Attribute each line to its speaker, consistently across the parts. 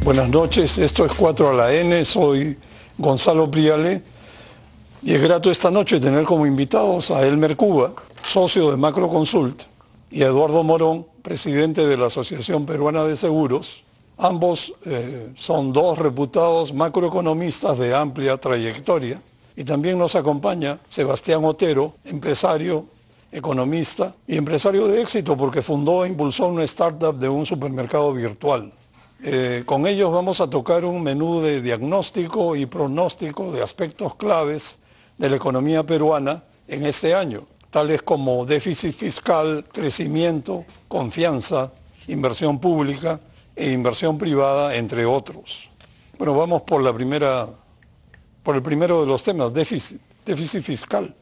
Speaker 1: Buenas noches, esto es 4 a la N, soy Gonzalo Priale y es grato esta noche tener como invitados a Elmer Cuba, socio de Macroconsult, y a Eduardo Morón, presidente de la Asociación Peruana de Seguros. Ambos son dos reputados macroeconomistas de amplia trayectoria. Y también nos acompaña Sebastián Otero, empresario, economista y empresario de éxito porque fundó e impulsó una startup de un supermercado virtual. Con ellos vamos a tocar un menú de diagnóstico y pronóstico de aspectos claves de la economía peruana en este año, tales como déficit fiscal, crecimiento, confianza, inversión pública e inversión privada, entre otros. Bueno, vamos por el primero de los temas, déficit fiscal.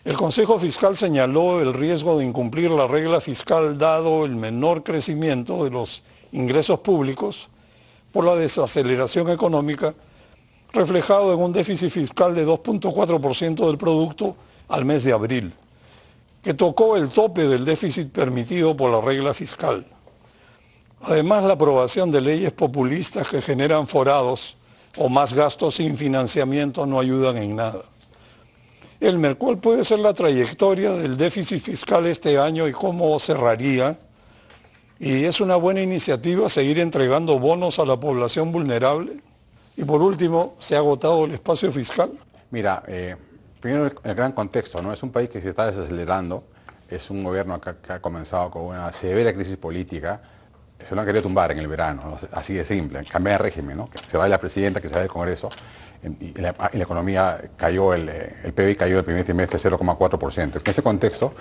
Speaker 1: El Consejo Fiscal señaló el riesgo de incumplir la regla fiscal dado el menor crecimiento de los ingresos públicos por la desaceleración económica, reflejado en un déficit fiscal de 2.4% del producto al mes de abril, que tocó el tope del déficit permitido por la regla fiscal. Además, la aprobación de leyes populistas que generan forados o más gastos sin financiamiento no ayudan en nada. Elmer, ¿cuál puede ser la trayectoria del déficit fiscal este año y cómo cerraría? ¿Y es una buena iniciativa seguir entregando bonos a la población vulnerable? Y por último, ¿se ha agotado el espacio fiscal?
Speaker 2: Mira, primero el gran contexto, ¿no? Es un país que se está desacelerando, es un gobierno que ha comenzado con una severa crisis política. Se lo han querido tumbar en el verano, ¿no? Así de simple, cambiar de régimen, ¿no? Que se vaya la presidenta, que se vaya el Congreso, y la economía cayó, el PIB cayó el primer trimestre 0,4%. En ese contexto,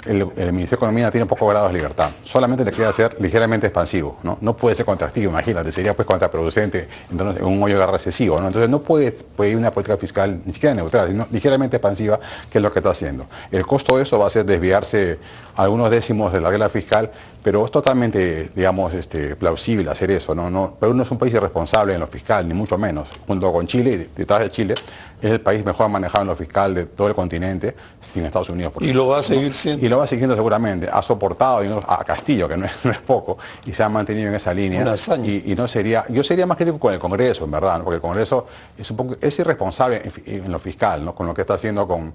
Speaker 2: el Ministerio de Economía tiene pocos grados de libertad, solamente le queda ser ligeramente expansivo, ¿no? No puede ser contractivo, imagínate, sería pues contraproducente, entonces en un hoyo recesivo, ¿no? Entonces no puede ir una política fiscal ni siquiera neutral, sino ligeramente expansiva, que es lo que está haciendo. El costo de eso va a ser desviarse algunos décimos de la regla fiscal, pero es totalmente, digamos, plausible hacer eso, ¿no? Perú no es un país irresponsable en lo fiscal, ni mucho menos. Junto con Chile, y detrás de Chile, es el país mejor manejado en lo fiscal de todo el continente, sin Estados Unidos.
Speaker 1: Y lo va a seguir siendo.
Speaker 2: Y lo va siguiendo seguramente. Ha soportado a Castillo, que no es poco, y se ha mantenido en esa línea.
Speaker 1: Una hazaña.
Speaker 2: Y no sería, yo sería más crítico con el Congreso, en verdad, ¿no? Porque el Congreso es irresponsable en lo fiscal, ¿no? Con lo que está haciendo con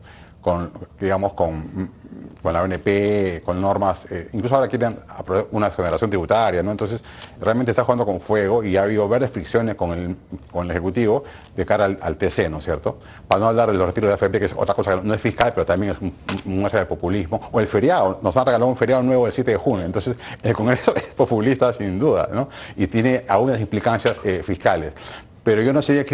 Speaker 2: la ONP, con normas, incluso ahora quieren aprobar una exoneración tributaria, ¿no? Entonces, realmente está jugando con fuego y ha habido varias fricciones con el Ejecutivo de cara al TC, ¿no es cierto? Para no hablar de los retiros de AFP, que es otra cosa que no es fiscal, pero también es un muestra de populismo. O el feriado, nos han regalado un feriado nuevo el 7 de junio, entonces el Congreso es populista sin duda, ¿no? Y tiene algunas implicancias fiscales. Pero yo no sería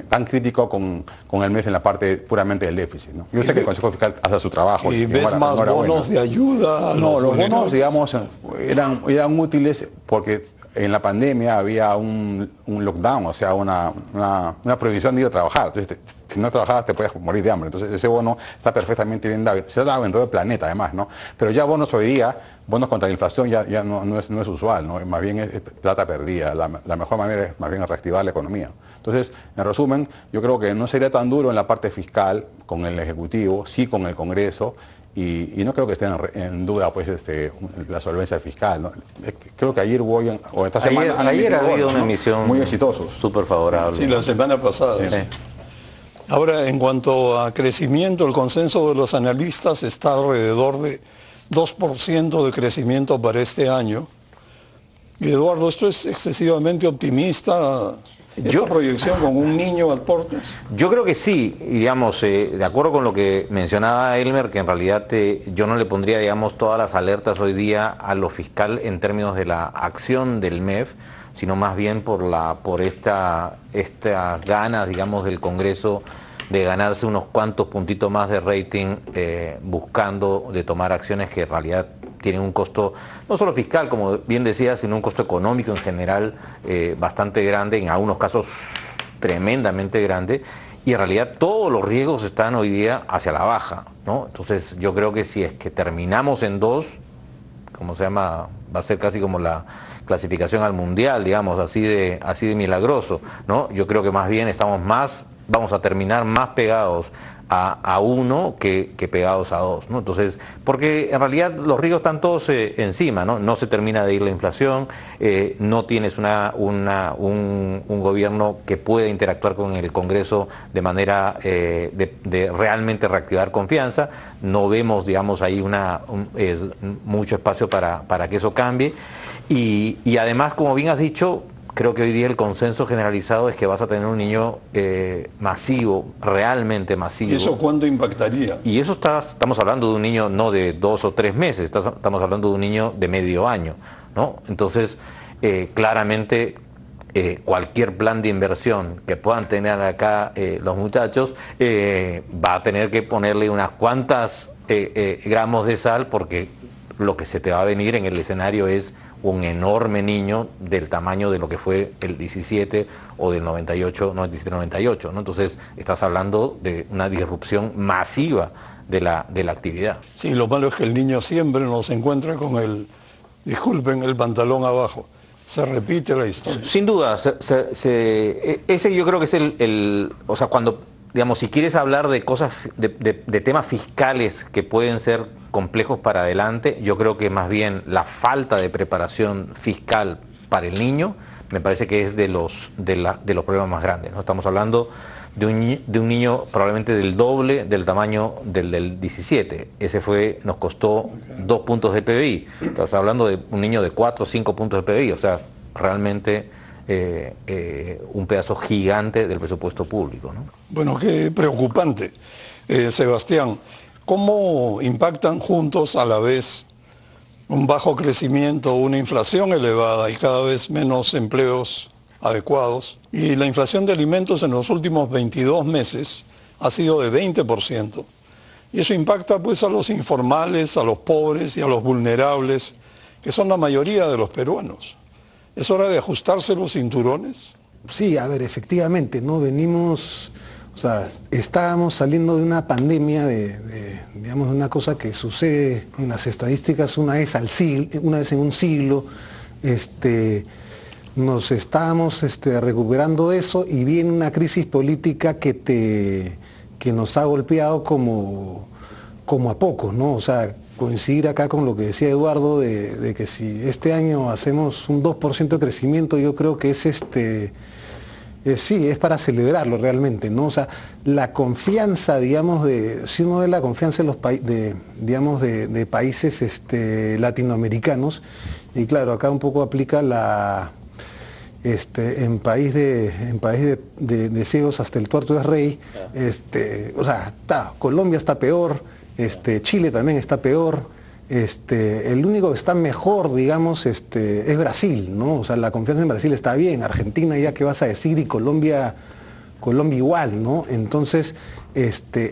Speaker 2: tan crítico con el MEF en la parte puramente del déficit, ¿no? Yo sé que el Consejo Fiscal hace su trabajo.
Speaker 1: ¿Y ves más bonos de ayuda?
Speaker 2: No, los bonos, digamos, eran útiles porque en la pandemia había un lockdown, o sea, una prohibición de ir a trabajar. Entonces, si no trabajabas te podías morir de hambre. Entonces, ese bono está perfectamente bien dado. Se ha dado en todo el planeta, además, ¿no? Pero ya bonos hoy día, bonos contra la inflación ya no es usual, ¿no? Más bien es plata perdida. La mejor manera es más bien reactivar la economía. Entonces, en resumen, yo creo que no sería tan duro en la parte fiscal con el Ejecutivo, sí con el Congreso, y no creo que esté en duda pues la solvencia fiscal, ¿no? Creo que ayer hubo, o esta semana
Speaker 3: ayer ha habido una emisión
Speaker 2: muy exitosos,
Speaker 3: súper favorable.
Speaker 1: Sí, la semana pasada.
Speaker 2: Sí.
Speaker 1: Ahora, en cuanto a crecimiento, el consenso de los analistas está alrededor de 2% de crecimiento para este año. Y Eduardo, ¿esto es excesivamente optimista? ¿Esta proyección con un niño al portes?
Speaker 3: Yo creo que sí, y digamos, de acuerdo con lo que mencionaba Elmer, que en realidad yo no le pondría, digamos, todas las alertas hoy día a lo fiscal en términos de la acción del MEF, sino más bien por esta ganas, digamos, del Congreso de ganarse unos cuantos puntitos más de rating, buscando de tomar acciones que en realidad tienen un costo, no solo fiscal, como bien decía, sino un costo económico en general bastante grande, en algunos casos tremendamente grande, y en realidad todos los riesgos están hoy día hacia la baja, ¿no? Entonces yo creo que si es que terminamos en 2, como se llama, va a ser casi como la clasificación al mundial, digamos, así de milagroso, ¿no? Yo creo que más bien estamos más vamos a terminar más pegados a uno que pegados a dos, ¿no? Entonces, porque en realidad los ríos están todos encima, ¿no? No se termina de ir la inflación, no tienes un gobierno que pueda interactuar con el Congreso de manera de realmente reactivar confianza, no vemos, digamos, ahí mucho espacio para que eso cambie, y además, como bien has dicho, creo que hoy día el consenso generalizado es que vas a tener un niño masivo, realmente masivo.
Speaker 1: ¿Y eso cuándo impactaría?
Speaker 3: Y eso estamos hablando de un niño no de 2 o 3 meses, estamos hablando de un niño de medio año, ¿no? Entonces, claramente, cualquier plan de inversión que puedan tener acá los muchachos va a tener que ponerle unas cuantas gramos de sal, porque lo que se te va a venir en el escenario es un enorme niño del tamaño de lo que fue el 17 o del 97-98, ¿no? Entonces estás hablando de una disrupción masiva de la actividad.
Speaker 1: Sí, lo malo es que el niño siempre nos encuentra con el pantalón abajo. Se repite la historia.
Speaker 3: Sin duda, ese yo creo que es o sea, cuando, digamos, si quieres hablar de cosas, de temas fiscales que pueden ser complejos para adelante, yo creo que más bien la falta de preparación fiscal para el niño me parece que es de los problemas más grandes, ¿no? Estamos hablando de un niño probablemente del doble del tamaño del 17. Nos costó 2 puntos de PBI. Estás hablando de un niño de 4 o 5 puntos de PBI, o sea, realmente un pedazo gigante del presupuesto público, ¿no?
Speaker 1: Bueno, qué preocupante. Sebastián, ¿cómo impactan juntos a la vez un bajo crecimiento, una inflación elevada y cada vez menos empleos adecuados? Y la inflación de alimentos en los últimos 22 meses ha sido de 20%. Y eso impacta pues a los informales, a los pobres y a los vulnerables, que son la mayoría de los peruanos. ¿Es hora de ajustarse los cinturones?
Speaker 4: Sí, a ver, efectivamente, ¿no? Venimos, o sea, estábamos saliendo de una pandemia, digamos, de una cosa que sucede en las estadísticas una vez en un siglo, nos estábamos recuperando de eso, y viene una crisis política que nos ha golpeado como a pocos, ¿no? O sea, coincidir acá con lo que decía Eduardo, de que si este año hacemos un 2% de crecimiento, yo creo que es sí, es para celebrarlo realmente, ¿no? O sea, la confianza, digamos, si uno ve la confianza de países latinoamericanos, y claro, acá un poco aplica en país de ciegos hasta el tuerto es rey, o sea, Colombia está peor, Chile también está peor, el único que está mejor, digamos, es Brasil, ¿no? O sea, la confianza en Brasil está bien, Argentina ya qué vas a decir, y Colombia igual, ¿no? Entonces,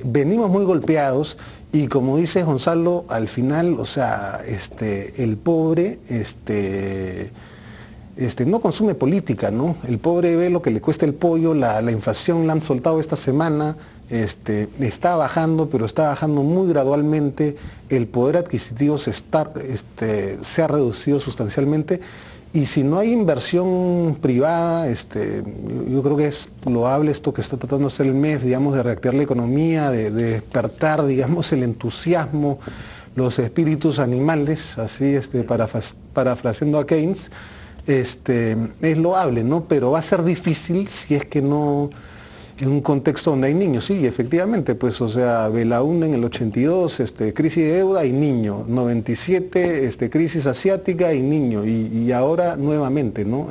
Speaker 4: venimos muy golpeados, y como dice Gonzalo, al final, o sea, el pobre, no consume política, ¿no? El pobre ve lo que le cuesta el pollo, la inflación la han soltado esta semana, está bajando, pero está bajando muy gradualmente, el poder adquisitivo se ha reducido sustancialmente, y si no hay inversión privada, yo creo que es loable esto que está tratando de hacer el MEF, digamos, de reactivar la economía, de despertar, digamos, el entusiasmo, los espíritus animales, así, parafraseando a Keynes, es loable, ¿no? Pero va a ser difícil si es que no, en un contexto donde hay niños. Sí, efectivamente, pues, o sea, Belaúnde en el 82, crisis de deuda y niño, 97, crisis asiática y niño, y ahora nuevamente, ¿no?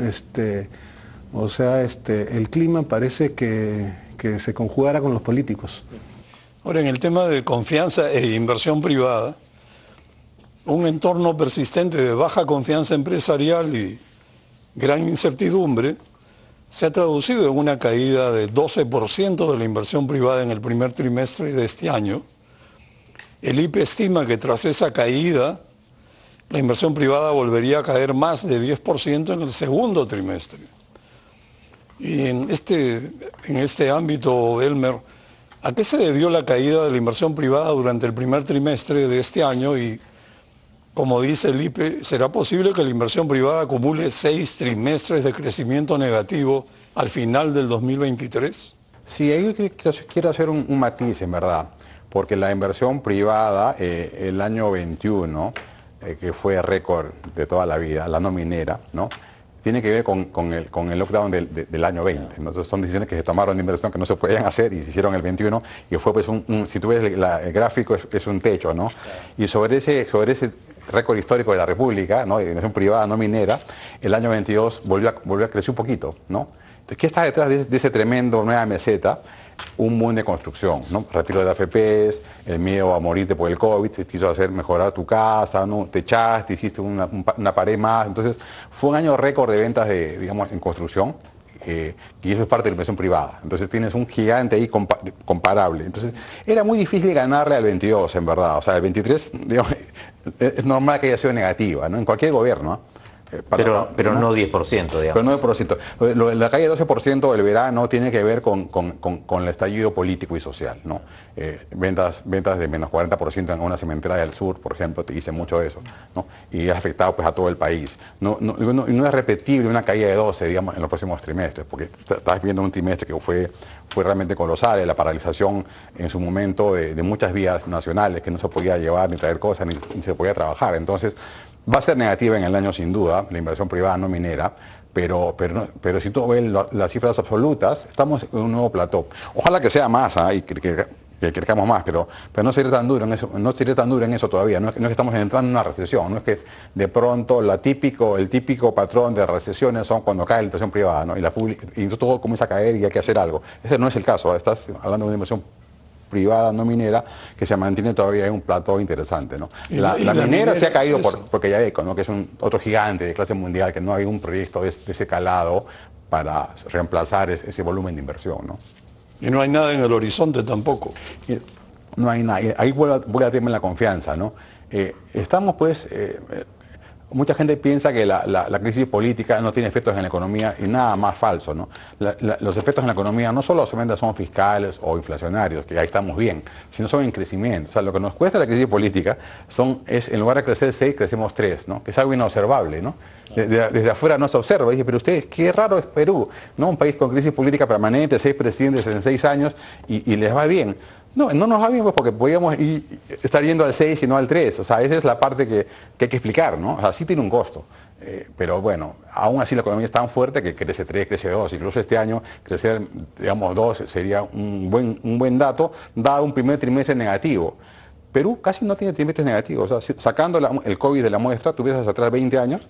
Speaker 4: O sea, el clima parece que se conjugara con los políticos.
Speaker 1: Ahora, en el tema de confianza e inversión privada, un entorno persistente de baja confianza empresarial y gran incertidumbre se ha traducido en una caída de 12% de la inversión privada en el primer trimestre de este año. El IPE estima que tras esa caída, la inversión privada volvería a caer más de 10% en el segundo trimestre. Y en este ámbito, Elmer, ¿a qué se debió la caída de la inversión privada durante el primer trimestre de este año? Y como dice el IPE, ¿será posible que la inversión privada acumule 6 trimestres de crecimiento negativo al final del 2023?
Speaker 2: Sí, ahí quiero hacer un matiz, en verdad, porque la inversión privada, el año 21, que fue récord de toda la vida, la no minera, ¿no? Tiene que ver con el lockdown del año 20. Entonces son decisiones que se tomaron de inversión que no se podían hacer y se hicieron el 21, y fue pues si tú ves el gráfico es un techo, ¿no? Y sobre ese récord histórico de la República, ¿no? De inversión privada no minera, el año 22 volvió a crecer un poquito, ¿no? Entonces, ¿qué está detrás de ese tremendo nueva meseta? Un boom de construcción, ¿no? Retiro de AFPs, el miedo a morirte por el COVID, te hizo hacer mejorar tu casa, ¿no? Te echaste, hiciste una pared más. Entonces, fue un año récord de ventas digamos, en construcción, y eso es parte de la inversión privada. Entonces, tienes un gigante ahí comparable. Entonces, era muy difícil ganarle al 22, en verdad. O sea, el 23, digamos, es normal que haya sido negativa, ¿no? En cualquier gobierno, ¿no?
Speaker 3: Pero no 10%, digamos.
Speaker 2: Pero no 10%. La caída de 12% del verano tiene que ver con el estallido político y social, ¿no? Ventas de menos 40% en una cementera del sur, por ejemplo, te dice mucho de eso, ¿no? Y ha afectado pues, a todo el país. No es repetible una caída de 12, digamos, en los próximos trimestres, porque estás viendo un trimestre que fue realmente colosal, la paralización en su momento de muchas vías nacionales, que no se podía llevar ni traer cosas, ni se podía trabajar. Entonces, va a ser negativa en el año sin duda, la inversión privada no minera, pero si tú ves las cifras absolutas, estamos en un nuevo plató. Ojalá que sea más, y que crezcamos más, pero no sería tan duro en eso, no sería tan duro en eso todavía. No es que estamos entrando en una recesión, no es que de pronto el típico patrón de recesiones son cuando cae la inversión privada, ¿no? Y todo comienza a caer y hay que hacer algo. Ese no es el caso, estás hablando de una inversión privada no minera que se mantiene todavía en un plato interesante, ¿no? La minera se ha caído porque ya Eco, ¿no? Que es otro gigante de clase mundial, que no hay un proyecto de ese calado para reemplazar ese volumen de inversión, ¿no?
Speaker 1: Y no hay nada en el horizonte tampoco.
Speaker 2: No hay nada. Ahí vuelve a tener la confianza, ¿no? Estamos pues... mucha gente piensa que la crisis política no tiene efectos en la economía, y nada más falso, ¿no? Los efectos en la economía no solo son fiscales o inflacionarios, que ahí estamos bien, sino son en crecimiento. O sea, lo que nos cuesta la crisis política es en lugar de crecer 6, crecemos 3, ¿no? Que es algo inobservable, ¿no? Desde afuera no se observa. Dice, pero ustedes, qué raro es Perú, ¿no? Un país con crisis política permanente, 6 presidentes en 6 años, y les va bien. No nos va bien pues, porque podíamos estar yendo al 6 y no al 3. O sea, esa es la parte que hay que explicar, ¿no? O sea, sí tiene un costo. Pero bueno, aún así la economía es tan fuerte que crece 3, crece 2. Incluso este año crecer, digamos, 2 sería un buen dato, dado un primer trimestre negativo. Perú casi no tiene trimestres negativos. O sea, sacando el COVID de la muestra, tú ves hacia atrás 20 años,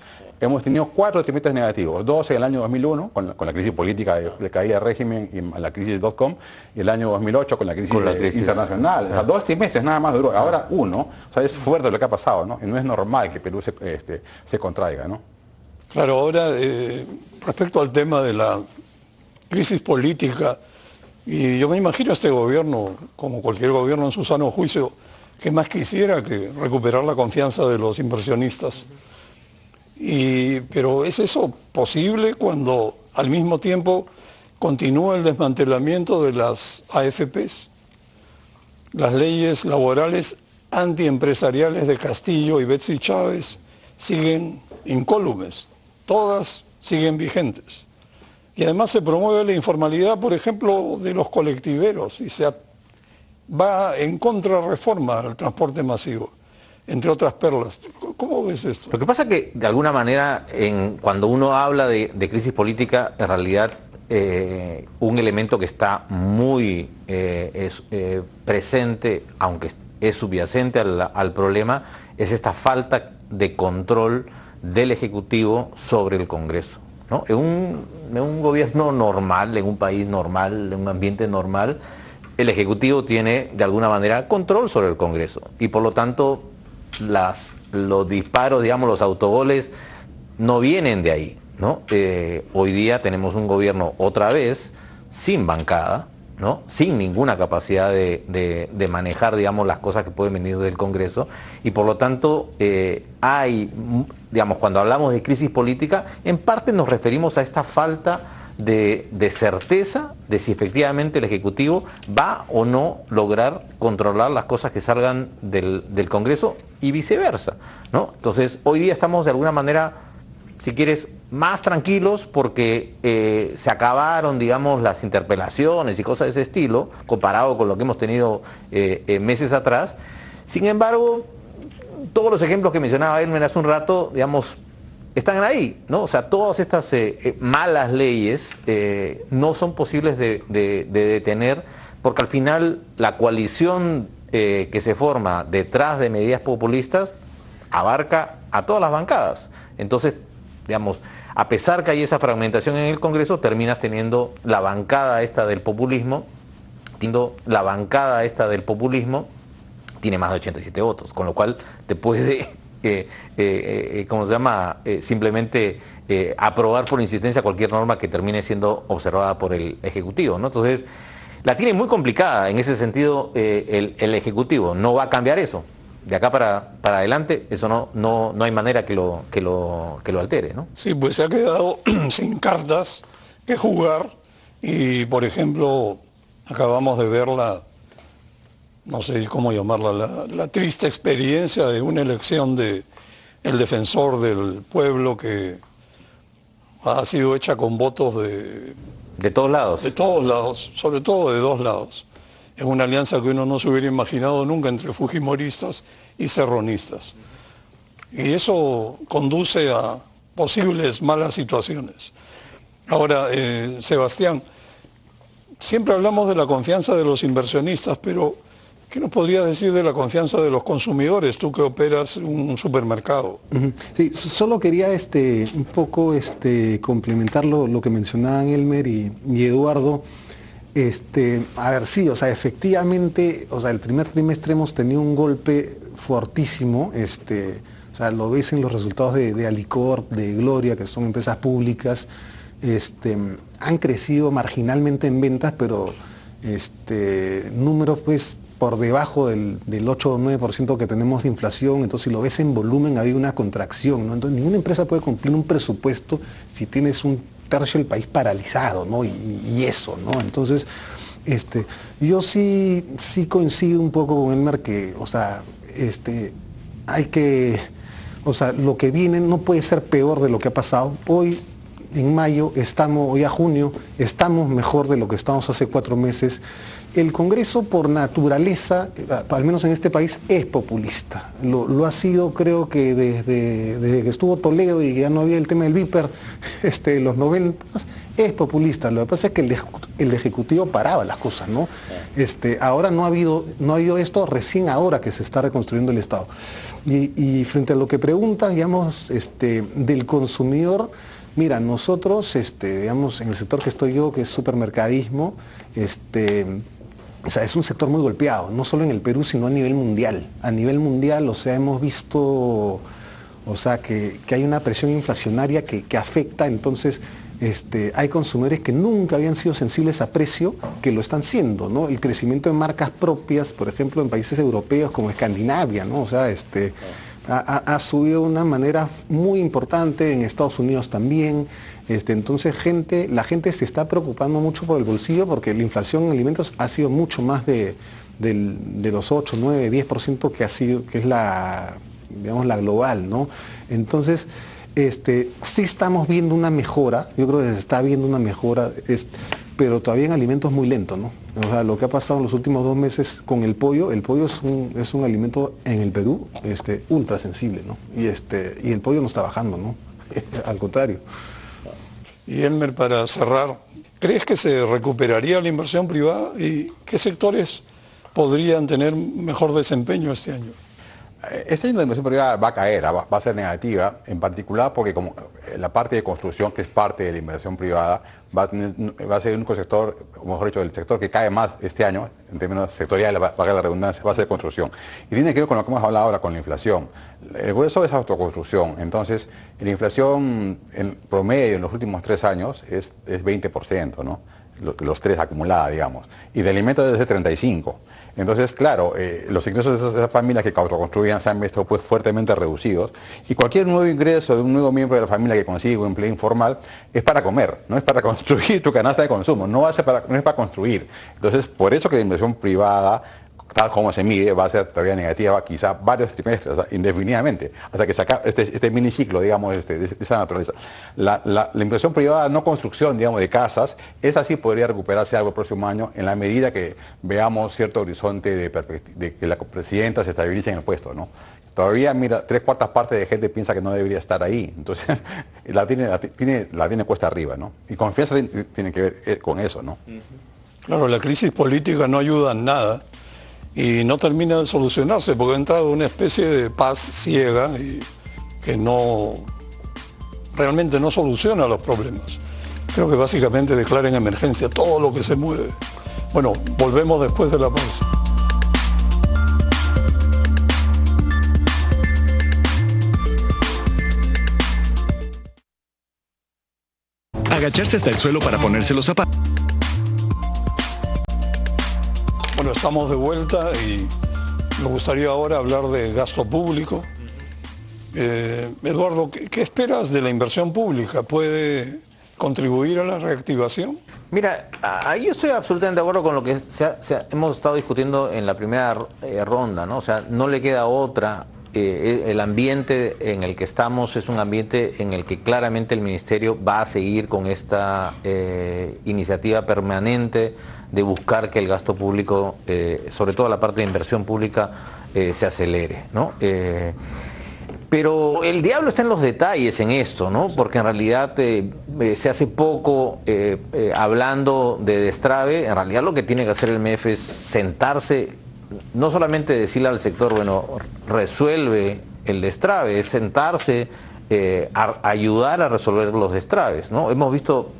Speaker 2: hemos tenido 4 trimestres negativos. 2 en el año 2001, con la crisis política de caída de régimen y la crisis .com, y el año 2008 con la crisis internacional. O sea, 2 trimestres nada más duró. Ahora 1. O sea, es fuerte lo que ha pasado, ¿no? Y no es normal que Perú se contraiga, ¿no?
Speaker 1: Claro, ahora respecto al tema de la crisis política, y yo me imagino este gobierno, como cualquier gobierno en su sano juicio, que más quisiera que recuperar la confianza de los inversionistas. Pero ¿es eso posible cuando al mismo tiempo continúa el desmantelamiento de las AFPs? Las leyes laborales antiempresariales de Castillo y Betsy Chávez siguen incólumes, todas siguen vigentes. Y además se promueve la informalidad, por ejemplo, de los colectiveros, y va en contrarreforma al transporte masivo, entre otras perlas. ¿Cómo ves esto?
Speaker 3: Lo que pasa es que, de alguna manera, cuando uno habla de crisis política, en realidad un elemento que está muy presente, aunque es subyacente al problema, es esta falta de control del Ejecutivo sobre el Congreso, ¿no? En un gobierno normal, en un país normal, en un ambiente normal, el Ejecutivo tiene de alguna manera control sobre el Congreso y por lo tanto los disparos, digamos, los autogoles no vienen de ahí, ¿no? Hoy día tenemos un gobierno otra vez sin bancada, ¿no? Sin ninguna capacidad de manejar, digamos, las cosas que pueden venir del Congreso, y por lo tanto hay, digamos, cuando hablamos de crisis política, en parte nos referimos a esta falta de certeza de si efectivamente el Ejecutivo va o no lograr controlar las cosas que salgan del Congreso y viceversa, ¿no? Entonces, hoy día estamos de alguna manera si quieres, más tranquilos porque se acabaron, digamos, las interpelaciones y cosas de ese estilo, comparado con lo que hemos tenido meses atrás. Sin embargo, todos los ejemplos que mencionaba Elmer hace un rato, digamos, están ahí, ¿no? O sea, todas estas malas leyes no son posibles de detener, porque al final la coalición que se forma detrás de medidas populistas abarca a todas las bancadas. Entonces, digamos, a pesar que hay esa fragmentación en el Congreso, terminas teniendo la bancada esta del populismo, tiene más de 87 votos, con lo cual te puede, simplemente aprobar por insistencia cualquier norma que termine siendo observada por el Ejecutivo, ¿no? Entonces, la tiene muy complicada en ese sentido el Ejecutivo, no va a cambiar eso. De acá para adelante, eso no hay manera que lo altere, ¿no?
Speaker 1: Sí, pues se ha quedado sin cartas que jugar y, por ejemplo, acabamos de ver no sé cómo llamarla, la triste experiencia de una elección de el defensor del pueblo que ha sido hecha con votos
Speaker 3: de todos lados.
Speaker 1: De todos lados, sobre todo de dos lados. Es una alianza que uno no se hubiera imaginado nunca entre fujimoristas y serronistas. Y eso conduce a posibles malas situaciones. Ahora, Sebastián, siempre hablamos de la confianza de los inversionistas, pero ¿qué nos podrías decir de la confianza de los consumidores, tú que operas un supermercado?
Speaker 4: Sí, solo quería un poco complementar lo que mencionaban Elmer y Eduardo. A ver, sí, o sea, efectivamente, o sea, el primer trimestre hemos tenido un golpe fortísimo, o sea, lo ves en los resultados de Alicorp, de Gloria, que son empresas públicas, han crecido marginalmente en ventas, pero números pues por debajo del 8 o 9% que tenemos de inflación. Entonces si lo ves en volumen ha habido una contracción, ¿no? Entonces ninguna empresa puede cumplir un presupuesto si tienes un tercio del país paralizado, ¿no? Y eso, ¿no? Entonces, yo sí coincido un poco con Elmer que, o sea, hay que, o sea, lo que viene no puede ser peor de lo que ha pasado. Hoy, en mayo, hoy a junio, estamos mejor de lo que estábamos hace 4 meses. El Congreso, por naturaleza, al menos en este país, es populista. Lo ha sido, creo que desde que estuvo Toledo y ya no había el tema del Viper, en los 90, es populista. Lo que pasa es que el Ejecutivo paraba las cosas, ¿no? Ahora no ha habido esto, recién ahora que se está reconstruyendo el Estado. Y frente a lo que preguntas, digamos, del consumidor, mira, nosotros, digamos, en el sector que estoy yo, que es supermercadismo, o sea, es un sector muy golpeado, no solo en el Perú, sino a nivel mundial. A nivel mundial, o sea, hemos visto, o sea, que hay una presión inflacionaria que afecta, entonces hay consumidores que nunca habían sido sensibles a precio, que lo están siendo, ¿no? El crecimiento de marcas propias, por ejemplo, en países europeos como Escandinavia, ¿no? O sea, ha subido de una manera muy importante, en Estados Unidos también. Entonces la gente se está preocupando mucho por el bolsillo porque la inflación en alimentos ha sido mucho más de los 8, 9, 10% que es digamos, la global, ¿no? Entonces, sí estamos viendo una mejora, yo creo que se está viendo una mejora, pero todavía en alimentos muy lento, ¿no? O sea, lo que ha pasado en los últimos 2 meses con el pollo es un alimento en el Perú ultra sensible, ¿no? Y el pollo no está bajando, ¿no? Al contrario.
Speaker 1: Y Elmer, para cerrar, ¿crees que se recuperaría la inversión privada y qué sectores podrían tener mejor desempeño este año?
Speaker 2: Este año la inversión privada va a caer, va a ser negativa, en particular porque como la parte de construcción, que es parte de la inversión privada, va a ser el único sector, o mejor dicho, el sector que cae más este año, en términos sectoriales, valga la redundancia, va a ser construcción. Y tiene que ver con lo que hemos hablado ahora con la inflación. El grueso es autoconstrucción, entonces la inflación en promedio en los últimos 3 años es 20%, ¿no? Los 3 acumulada, digamos, y de alimentos es de 35%. Entonces, claro, los ingresos de esas familias que autoconstruían se han visto pues fuertemente reducidos y cualquier nuevo ingreso de un nuevo miembro de la familia que consigue un empleo informal es para comer, no es para construir tu canasta de consumo, no es para construir. Entonces, por eso que la inversión privada tal como se mide, va a ser todavía negativa quizá varios trimestres, o sea, indefinidamente, hasta que se acabe este miniciclo, digamos, de esa naturaleza. La inversión privada, no construcción, digamos, de casas, esa sí podría recuperarse algo el próximo año en la medida que veamos cierto horizonte de que la presidenta se estabilice en el puesto, ¿no? Todavía, mira, 3/4 partes de gente piensa que no debería estar ahí, entonces la tiene cuesta arriba, ¿no? Y confianza tiene que ver con eso, ¿no?
Speaker 1: Claro, la crisis política no ayuda en nada y no termina de solucionarse porque ha entrado una especie de paz ciega y que realmente no soluciona los problemas. Creo que básicamente declara en emergencia todo lo que se mueve. Bueno, volvemos después de la pausa.
Speaker 5: Agacharse hasta el suelo para ponerse los zapatos.
Speaker 1: Bueno, estamos de vuelta y me gustaría ahora hablar de gasto público. Eduardo, ¿qué esperas de la inversión pública? ¿Puede contribuir a la reactivación?
Speaker 3: Mira, ahí yo estoy absolutamente de acuerdo con lo que hemos estado discutiendo en la primera ronda, ¿no? O sea, no le queda otra. El ambiente en el que estamos es un ambiente en el que claramente el Ministerio va a seguir con esta iniciativa permanente de buscar que el gasto público, sobre todo la parte de inversión pública, se acelere, ¿no? Pero el diablo está en los detalles en esto, ¿no? Porque en realidad se hace poco hablando de destrave. En realidad lo que tiene que hacer el MEF es sentarse, no solamente decirle al sector, bueno, resuelve el destrave, es sentarse a ayudar a resolver los destraves, ¿no? Hemos visto,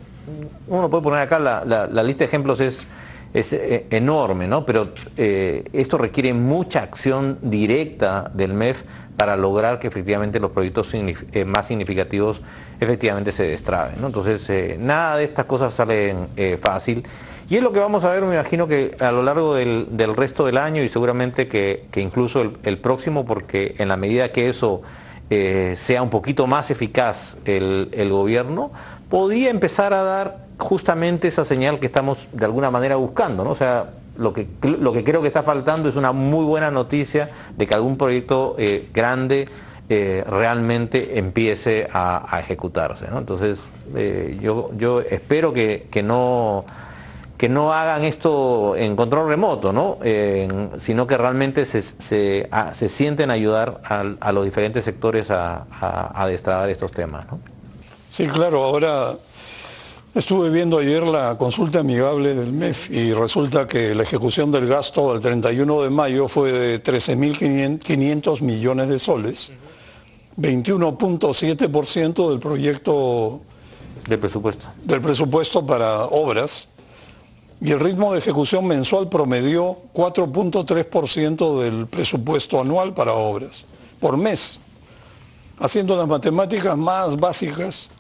Speaker 3: uno puede poner acá, la lista de ejemplos es enorme, ¿no? Pero esto requiere mucha acción directa del MEF para lograr que efectivamente los proyectos más significativos efectivamente se destraben, ¿no? Entonces, nada de estas cosas salen fácil. Y es lo que vamos a ver, me imagino, que a lo largo del resto del año y seguramente que incluso el próximo, porque en la medida que eso sea un poquito más eficaz el gobierno, podría empezar a dar justamente esa señal que estamos de alguna manera buscando, ¿no? O sea, lo que creo que está faltando es una muy buena noticia de que algún proyecto grande realmente empiece a ejecutarse, ¿no? Entonces, yo espero que no hagan esto en control remoto, ¿no? Sino que realmente se sienten a ayudar a los diferentes sectores a destrabar estos temas, ¿no?
Speaker 1: Sí, claro. Ahora estuve viendo ayer la consulta amigable del MEF y resulta que la ejecución del gasto al 31 de mayo fue de 13.500 millones de soles, 21.7% del proyecto del presupuesto para obras. Y el ritmo de ejecución mensual promedió 4.3% del presupuesto anual para obras, por mes. Haciendo las matemáticas más básicas,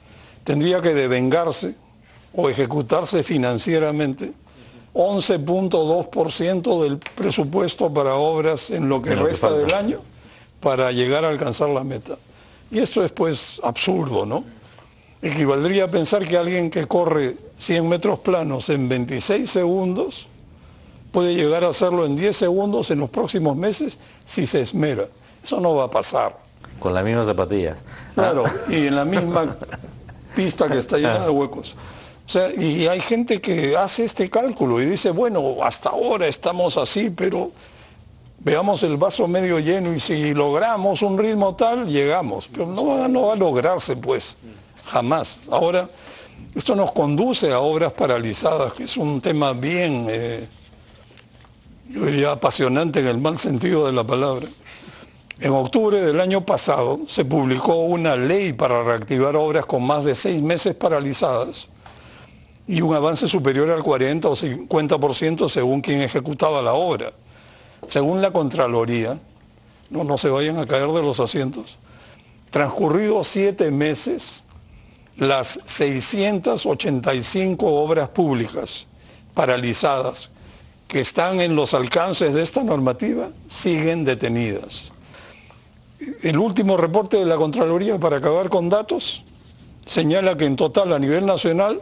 Speaker 1: tendría que devengarse o ejecutarse financieramente 11.2% del presupuesto para obras en lo que resta del año para llegar a alcanzar la meta. Y esto es pues absurdo, ¿no? Equivaldría a pensar que alguien que corre 100 metros planos en 26 segundos puede llegar a hacerlo en 10 segundos en los próximos meses si se esmera. Eso no va a pasar.
Speaker 3: Con las mismas zapatillas.
Speaker 1: Claro, y en la misma pista que está llena de huecos. O sea, y hay gente que hace este cálculo y dice, bueno, hasta ahora estamos así, pero veamos el vaso medio lleno y si logramos un ritmo tal, llegamos. Pero no va a lograrse, pues, jamás. Ahora, esto nos conduce a obras paralizadas, que es un tema bien, yo diría, apasionante en el mal sentido de la palabra. En octubre del año pasado se publicó una ley para reactivar obras con más de 6 meses paralizadas y un avance superior al 40 o 50% según quien ejecutaba la obra. Según la Contraloría, no se vayan a caer de los asientos, transcurridos 7 meses, las 685 obras públicas paralizadas que están en los alcances de esta normativa siguen detenidas. El último reporte de la Contraloría, para acabar con datos, señala que en total a nivel nacional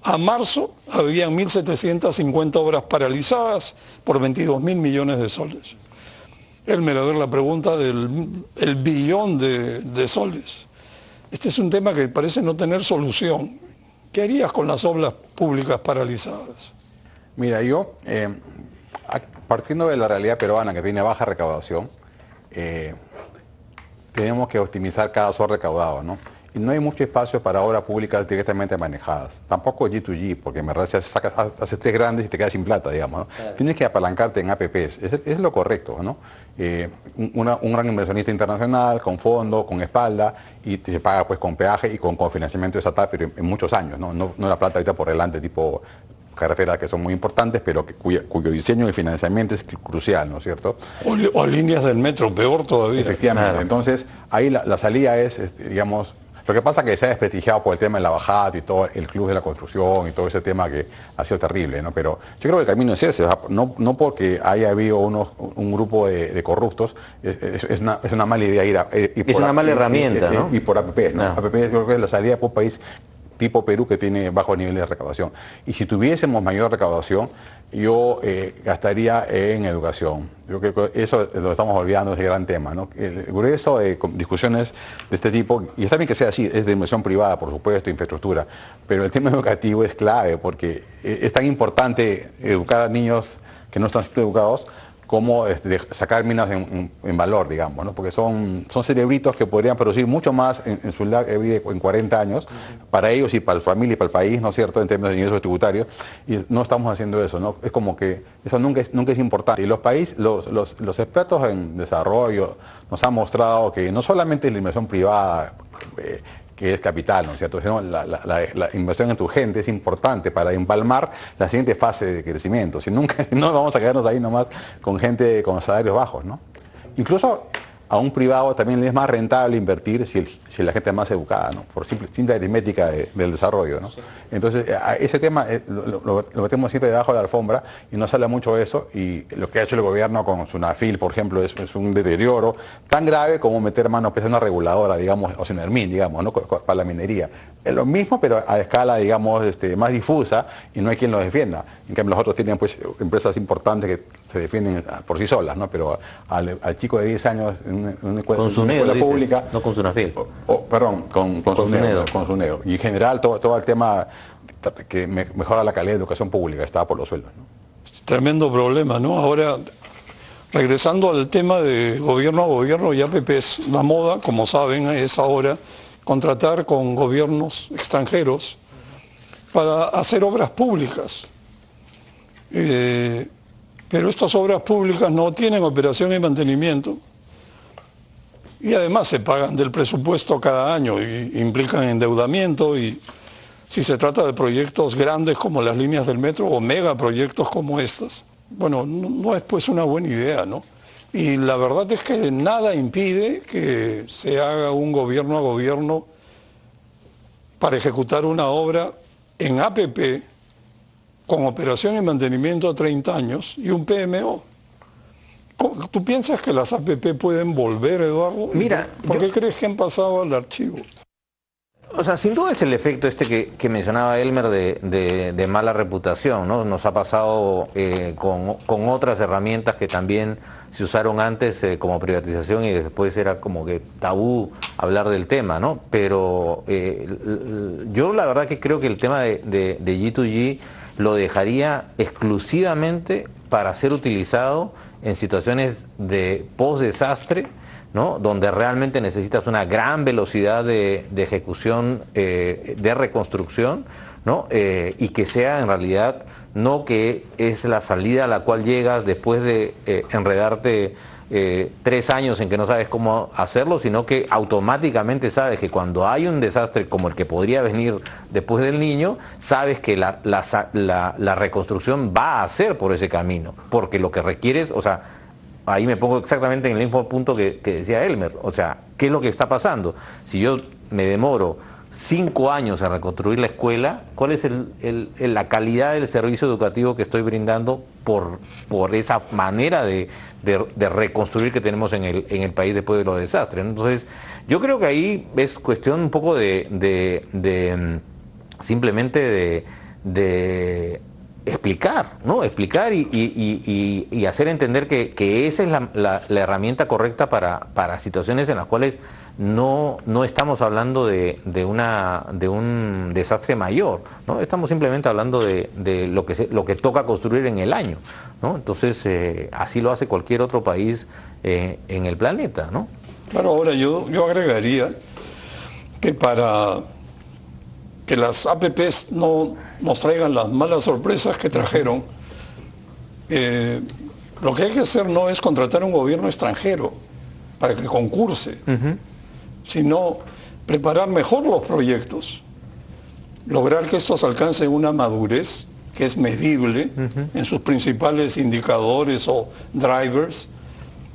Speaker 1: A marzo habían 1.750 obras paralizadas por 22.000 millones de soles. Elmer, a ver, la pregunta del el billón de soles. Este es un tema que parece no tener solución. ¿Qué harías con las obras públicas paralizadas?
Speaker 2: Mira, yo, partiendo de la realidad peruana que tiene baja recaudación, tenemos que optimizar cada sol recaudado, ¿no? Y no hay mucho espacio para obras públicas directamente manejadas. Tampoco G2G, porque en verdad haces tres grandes y te quedas sin plata, digamos, ¿no? Claro. Tienes que apalancarte en APPs, es lo correcto, ¿no? Un gran inversionista internacional, con fondo, con espalda, y se paga pues con peaje y con financiamiento estatal, pero en muchos años, ¿no? No la plata ahorita por delante, tipo carreteras que son muy importantes, pero cuyo diseño y financiamiento es crucial, ¿no es cierto?
Speaker 1: O líneas del metro, peor todavía.
Speaker 2: Efectivamente,
Speaker 3: claro. Entonces
Speaker 2: ahí la salida es, digamos, lo que pasa es que se ha desprestigiado por el tema de la bajada y todo el club de la construcción y todo ese tema que ha sido terrible, ¿no? Pero yo creo que el camino es ese, o sea, no porque haya habido un grupo de corruptos, es una mala idea ir
Speaker 3: es una mala herramienta, ¿no?
Speaker 2: Y por APP, ¿no? APP yo creo que es la salida por un país tipo Perú que tiene bajos niveles de recaudación. Y si tuviésemos mayor recaudación, yo gastaría en educación. Yo creo que eso lo estamos olvidando, ese gran tema, ¿no? El grueso de discusiones de este tipo, y está bien que sea así, es de inversión privada, por supuesto, infraestructura, pero el tema educativo es clave porque es tan importante educar a niños que no están siendo educados como sacar minas en valor, digamos, ¿no? Porque son cerebritos que podrían producir mucho más en su vida en 40 años, para ellos y para su familia y para el país, ¿no es cierto?, en términos de ingresos tributarios, y no estamos haciendo eso, ¿no? Es como que eso nunca es importante. Y los expertos en desarrollo nos han mostrado que no solamente la inversión privada, que es capital, ¿no es cierto?, sino la inversión en tu gente es importante para empalmar la siguiente fase de crecimiento. Si no vamos a quedarnos ahí nomás con gente con salarios bajos, ¿no? Incluso a un privado también le es más rentable invertir si la gente es más educada, ¿no? Por simple aritmética del desarrollo, ¿no? Sí. Entonces, ese tema lo metemos siempre debajo de la alfombra y no sale mucho eso, y lo que ha hecho el gobierno con Sunafil, por ejemplo, es un deterioro tan grave como meter mano a una reguladora, digamos, o Senermin, digamos, ¿no?, para la minería. Es lo mismo, pero a escala, digamos, más difusa, y no hay quien lo defienda. En cambio, los otros tienen pues empresas importantes que se defienden por sí solas, ¿no? Pero al chico de 10 años en una escuela pública...
Speaker 3: No con Sunafil.
Speaker 2: Perdón, con Suneo. Y en general todo el tema que mejora la calidad de educación pública está por los suelos, ¿no?
Speaker 1: Tremendo problema, ¿no? Ahora, regresando al tema de gobierno a gobierno y APPs, la moda, como saben, es ahora contratar con gobiernos extranjeros para hacer obras públicas. Pero estas obras públicas no tienen operación y mantenimiento, y además se pagan del presupuesto cada año y implican endeudamiento, y si se trata de proyectos grandes como las líneas del metro o megaproyectos como estos, bueno, no es pues una buena idea, ¿no? Y la verdad es que nada impide que se haga un gobierno a gobierno para ejecutar una obra en APP con operación y mantenimiento a 30 años y un PMO. ¿Tú piensas que las APP pueden volver, Eduardo?
Speaker 3: Mira,
Speaker 1: ¿Por qué crees que han pasado al archivo?
Speaker 3: O sea, sin duda es el efecto que mencionaba Elmer de mala reputación, ¿no? Nos ha pasado con otras herramientas que también se usaron antes como privatización, y después era como que tabú hablar del tema, ¿no? Pero yo la verdad que creo que el tema de G2G lo dejaría exclusivamente para ser utilizado en situaciones de post-desastre, ¿no?, donde realmente necesitas una gran velocidad de ejecución, de reconstrucción, ¿no? Y que sea en realidad no que es la salida a la cual llegas después de enredarte 3 años en que no sabes cómo hacerlo, sino que automáticamente sabes que cuando hay un desastre como el que podría venir después del Niño, sabes que la reconstrucción va a ser por ese camino, porque lo que requieres, o sea, ahí me pongo exactamente en el mismo punto que decía Elmer. O sea, ¿qué es lo que está pasando? Si yo me demoro 5 años en reconstruir la escuela, ¿cuál es la calidad del servicio educativo que estoy brindando por esa manera de reconstruir que tenemos en el país después de los desastres? Entonces, yo creo que ahí es cuestión un poco simplemente de explicar, ¿no? Explicar y hacer entender que esa es la herramienta correcta para situaciones en las cuales no estamos hablando de un desastre mayor, ¿no? Estamos simplemente hablando de lo que toca construir en el año, ¿no? Entonces, así lo hace cualquier otro país en el planeta, ¿no?
Speaker 1: Claro, ahora yo agregaría que para que las APPs no nos traigan las malas sorpresas que trajeron, lo que hay que hacer no es contratar un gobierno extranjero para que concurse, sino preparar mejor los proyectos, lograr que estos alcancen una madurez que es medible en sus principales indicadores o drivers,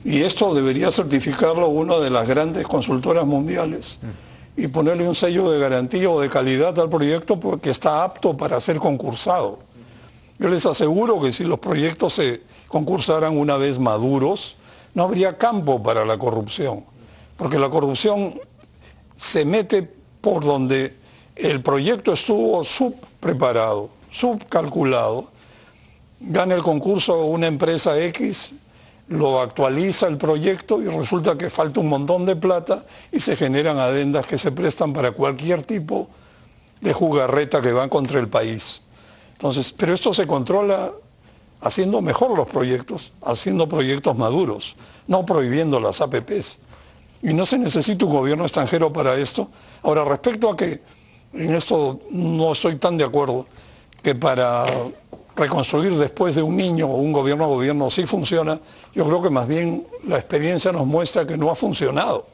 Speaker 1: y esto debería certificarlo una de las grandes consultoras mundiales y ponerle un sello de garantía o de calidad al proyecto porque está apto para ser concursado. Yo les aseguro que si los proyectos se concursaran una vez maduros, no habría campo para la corrupción, porque la corrupción se mete por donde el proyecto estuvo subpreparado, subcalculado, gana el concurso una empresa X, lo actualiza el proyecto y resulta que falta un montón de plata y se generan adendas que se prestan para cualquier tipo de jugarreta que va contra el país. Entonces, pero esto se controla haciendo mejor los proyectos, haciendo proyectos maduros, no prohibiendo las APPs. Y no se necesita un gobierno extranjero para esto. Ahora, respecto a que en esto no estoy tan de acuerdo, que para reconstruir después de un niño o un gobierno a gobierno sí funciona, yo creo que más bien la experiencia nos muestra que no ha funcionado,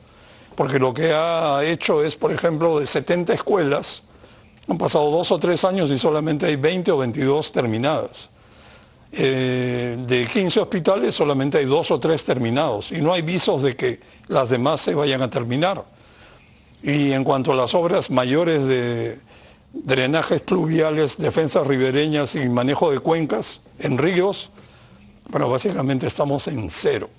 Speaker 1: porque lo que ha hecho es, por ejemplo, de 70 escuelas, han pasado 2 o 3 años y solamente hay 20 o 22 terminadas. De 15 hospitales solamente hay 2 o 3 terminados y no hay visos de que las demás se vayan a terminar. Y en cuanto a las obras mayores de drenajes pluviales, defensas ribereñas y manejo de cuencas en ríos, bueno, básicamente estamos en cero.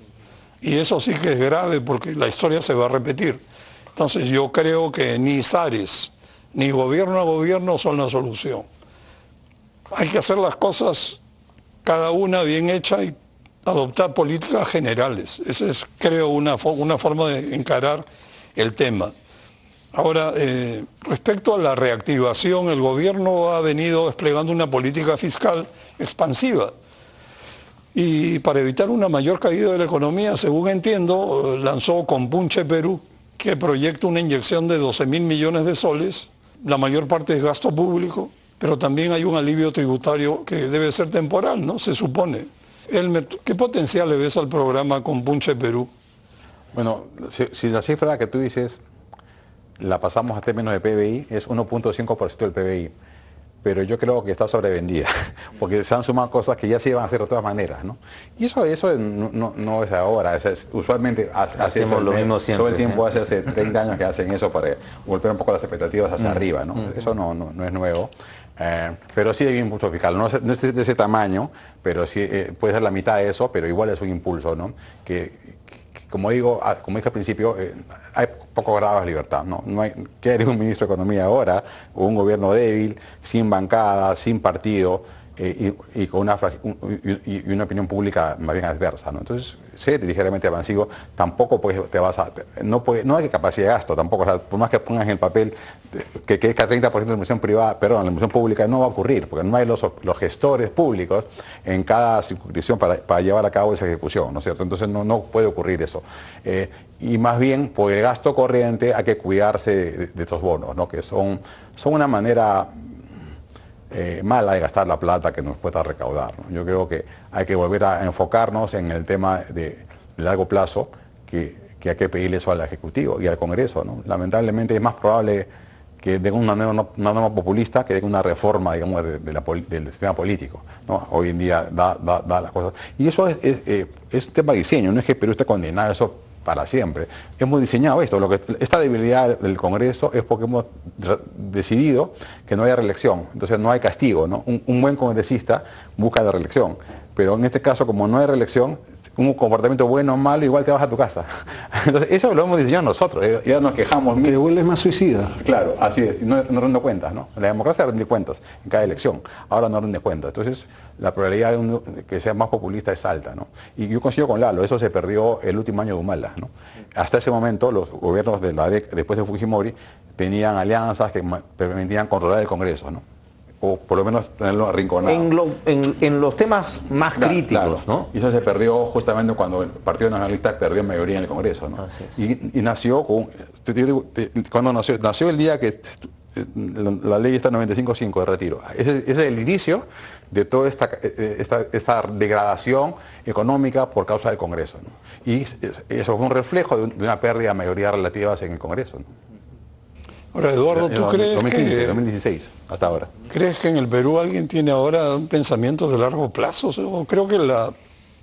Speaker 1: Y eso sí que es grave porque la historia se va a repetir. Entonces yo creo que ni SARES, ni gobierno a gobierno son la solución. Hay que hacer las cosas cada una bien hecha y adoptar políticas generales. Esa es, creo, una forma de encarar el tema. Ahora, respecto a la reactivación, el gobierno ha venido desplegando una política fiscal expansiva. Y para evitar una mayor caída de la economía, según entiendo, lanzó Compunche Perú, que proyecta una inyección de 12.000 millones de soles. La mayor parte es gasto público, pero también hay un alivio tributario que debe ser temporal, ¿no? Se supone. Elmer, ¿qué potencial le ves al programa Compunche Perú?
Speaker 2: Bueno, si la cifra que tú dices la pasamos a términos de PBI, es 1.5% del PBI. Pero yo creo que está sobrevendida, porque se han sumado cosas que ya se iban a hacer de todas maneras, ¿no? Y eso no es ahora, usualmente hacemos
Speaker 3: lo mismo siempre.
Speaker 2: Todo el tiempo, hace 30 años que hacen eso para golpear un poco las expectativas hacia arriba, ¿no? Eso no es nuevo. Pero sí hay un impulso fiscal, no es de ese tamaño, pero sí puede ser la mitad de eso, pero igual es un impulso, ¿no? Como dije al principio, hay poco grado de libertad, ¿no? ¿Qué haría un ministro de Economía ahora? O un gobierno débil, sin bancada, sin partido, y con una opinión pública más bien adversa, ¿no? Entonces, ser ligeramente expansivo, tampoco no hay capacidad de gasto, tampoco, o sea, por más que pongas en el papel que crezca 30% de la inversión privada, perdón, la inversión pública no va a ocurrir, porque no hay los gestores públicos en cada circunscripción para llevar a cabo esa ejecución, ¿no es cierto? Entonces no puede ocurrir eso. Y más bien, por el gasto corriente hay que cuidarse de estos bonos, ¿no? Que son una manera mala de gastar la plata que nos pueda recaudar, ¿no? Yo creo que hay que volver a enfocarnos en el tema de largo plazo, que hay que pedirle eso al Ejecutivo y al Congreso, ¿no? Lamentablemente es más probable que den una norma populista que den una reforma, digamos, del sistema político, ¿no? Hoy en día da las cosas. Y eso es un tema de diseño, no es que Perú esté condenado a eso para siempre. Hemos diseñado esto. Esta debilidad del Congreso es porque hemos decidido que no haya reelección. Entonces no hay castigo, ¿no? Un buen congresista busca la reelección. pero en este caso, como no hay reelección, un comportamiento bueno o malo, igual te vas a tu casa. Entonces, eso lo hemos diseñado nosotros, ya nos quejamos.
Speaker 4: Te vuelves más suicida.
Speaker 2: Claro, así es, no rinde cuentas, ¿no? La democracia rinde cuentas en cada elección, ahora no rinde cuentas. Entonces, la probabilidad de que sea más populista es alta, ¿no? Y yo coincido con Lalo, eso se perdió el último año de Humala, ¿no? Hasta ese momento, los gobiernos de la después de Fujimori tenían alianzas que permitían controlar el Congreso, ¿no? O por lo menos tenerlo arrinconado.
Speaker 3: En los temas más críticos,
Speaker 2: claro.
Speaker 3: ¿no?
Speaker 2: Y eso se perdió justamente cuando el Partido Nacionalista perdió mayoría en el Congreso, ¿no? Y nació cuando nació el día que la ley está 95.5 de retiro. Ese es el inicio de toda esta degradación económica por causa del Congreso, ¿no? Y eso fue un reflejo de una pérdida de mayoría relativas en el Congreso, ¿no?
Speaker 1: Ahora, Eduardo, ¿tú crees
Speaker 2: 2015,
Speaker 1: que
Speaker 2: 2016, hasta ahora?
Speaker 1: ¿Crees que en el Perú alguien tiene ahora un pensamiento de largo plazo? O creo que la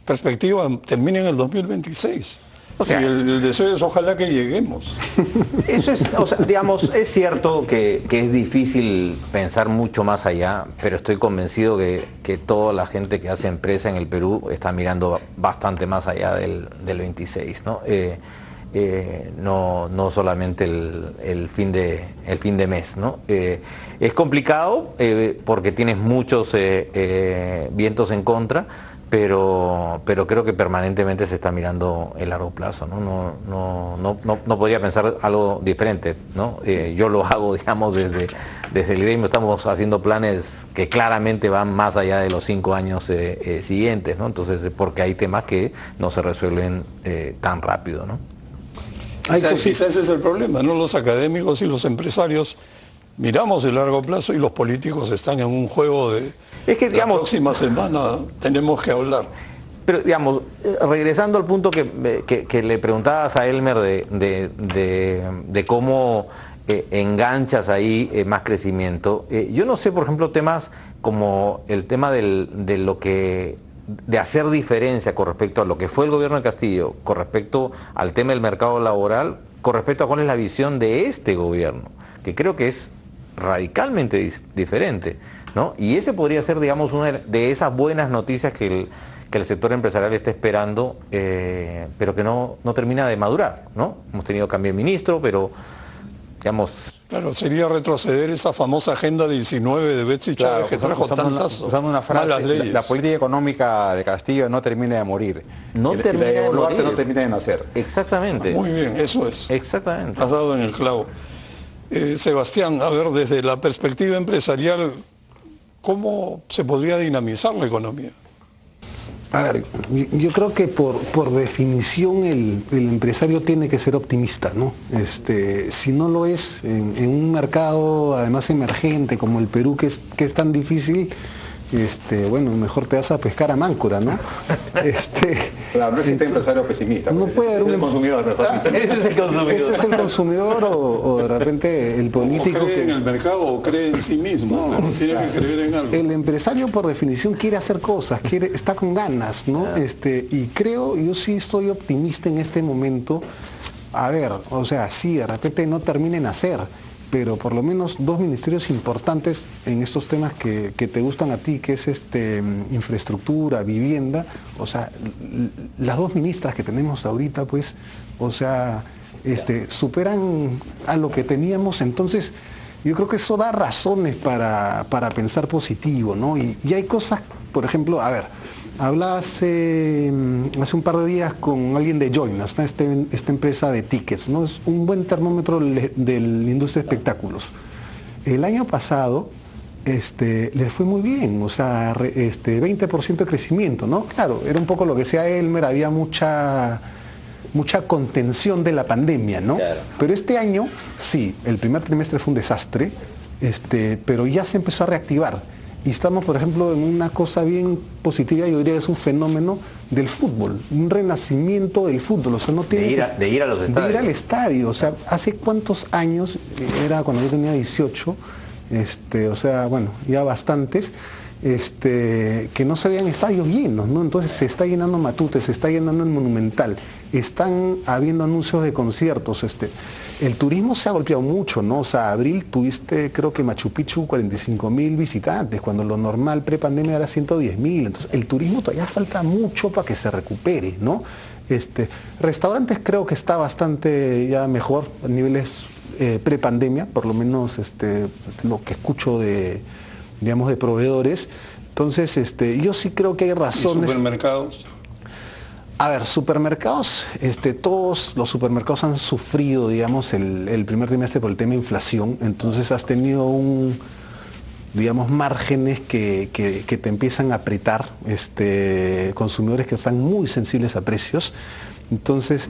Speaker 1: perspectiva termina en el 2026.
Speaker 3: O sea,
Speaker 1: y el deseo es ojalá que lleguemos.
Speaker 3: Eso es, o sea, digamos, es cierto que es difícil pensar mucho más allá, pero estoy convencido que toda la gente que hace empresa en el Perú está mirando bastante más allá del 26, ¿no? No solamente el fin de mes, ¿no? Es complicado porque tienes muchos vientos en contra, pero creo que permanentemente se está mirando el largo plazo, ¿no? No podría pensar algo diferente, ¿no? Yo lo hago, digamos, desde el gremio, estamos haciendo planes que claramente van más allá de los 5 años siguientes, ¿no? Entonces, porque hay temas que no se resuelven tan rápido, ¿no?
Speaker 1: Quizás ese es el problema, ¿no? Los académicos y los empresarios miramos el largo plazo y los políticos están en un juego de la próxima semana tenemos que hablar.
Speaker 3: Pero digamos, regresando al punto que le preguntabas a Elmer de cómo enganchas ahí más crecimiento, yo no sé, por ejemplo, temas como el tema de hacer diferencia con respecto a lo que fue el gobierno de Castillo, con respecto al tema del mercado laboral, con respecto a cuál es la visión de este gobierno, que creo que es radicalmente diferente, ¿no? Y ese podría ser, digamos, una de esas buenas noticias que el sector empresarial está esperando, pero que no termina de madurar, ¿no? Hemos tenido cambio de ministro, pero, digamos...
Speaker 1: Claro, sería retroceder esa famosa agenda 19 de Betsy Chávez, que trajo tantas malas leyes.
Speaker 2: La política económica de Castillo no termina de morir.
Speaker 3: No termina de morir.
Speaker 2: No termina de nacer.
Speaker 3: Exactamente.
Speaker 1: Muy bien, eso es.
Speaker 3: Exactamente.
Speaker 1: Has dado en el clavo. Sebastián, a ver, desde la perspectiva empresarial, ¿cómo se podría dinamizar la economía?
Speaker 4: A ver, yo creo que por definición el empresario tiene que ser optimista, ¿no? Si no lo es, en un mercado además emergente como el Perú, que es tan difícil, bueno, mejor te vas a pescar a Máncora, ¿no?
Speaker 2: Claro, no existe empresario pesimista.
Speaker 4: No puede haber un
Speaker 2: consumidor.
Speaker 3: Ese es el consumidor.
Speaker 4: Ese es el consumidor o de repente el político
Speaker 1: o cree en el mercado o cree en sí mismo, no, tiene que creer en algo.
Speaker 4: El empresario por definición quiere hacer cosas, está con ganas, ¿no? Y creo, yo sí soy optimista en este momento. A ver, o sea, sí, de repente no terminen a hacer, pero por lo menos 2 ministerios importantes en estos temas que te gustan a ti, que es infraestructura, vivienda, o sea, las 2 ministras que tenemos ahorita, pues, o sea, superan a lo que teníamos, entonces yo creo que eso da razones para pensar positivo, ¿no? Y hay cosas, por ejemplo, a ver, hablaba hace un par de días con alguien de Joinas, esta empresa de tickets, ¿no? Es un buen termómetro de la industria de espectáculos. El año pasado les fue muy bien, o sea, 20% de crecimiento, ¿no? Claro, era un poco lo que decía Elmer, había mucha contención de la pandemia, ¿no? Claro. Pero este año, sí, el primer trimestre fue un desastre, pero ya se empezó a reactivar. Y estamos, por ejemplo, en una cosa bien positiva, yo diría que es un fenómeno del fútbol, un renacimiento del fútbol. O sea, no tienes
Speaker 3: de ir a los estadios.
Speaker 4: De ir al estadio. O sea, ¿hace cuántos años? Era cuando yo tenía 18, o sea, bueno, ya bastantes, que no se veían estadios llenos, ¿no? Entonces se está llenando Matute, se está llenando el Monumental. están habiendo anuncios de conciertos. El turismo se ha golpeado mucho, ¿no? O sea, abril tuviste, creo que Machu Picchu, 45.000 visitantes, cuando lo normal pre-pandemia era 110.000. Entonces, el turismo todavía falta mucho para que se recupere, ¿no? Restaurantes creo que está bastante ya mejor, a niveles pre-pandemia, por lo menos lo que escucho de, digamos, de proveedores. Entonces, yo sí creo que hay razones.
Speaker 1: ¿Y supermercados?
Speaker 4: A ver, supermercados, todos los supermercados han sufrido, digamos, el primer trimestre por el tema de inflación, entonces has tenido digamos, márgenes que te empiezan a apretar, consumidores que están muy sensibles a precios. Entonces,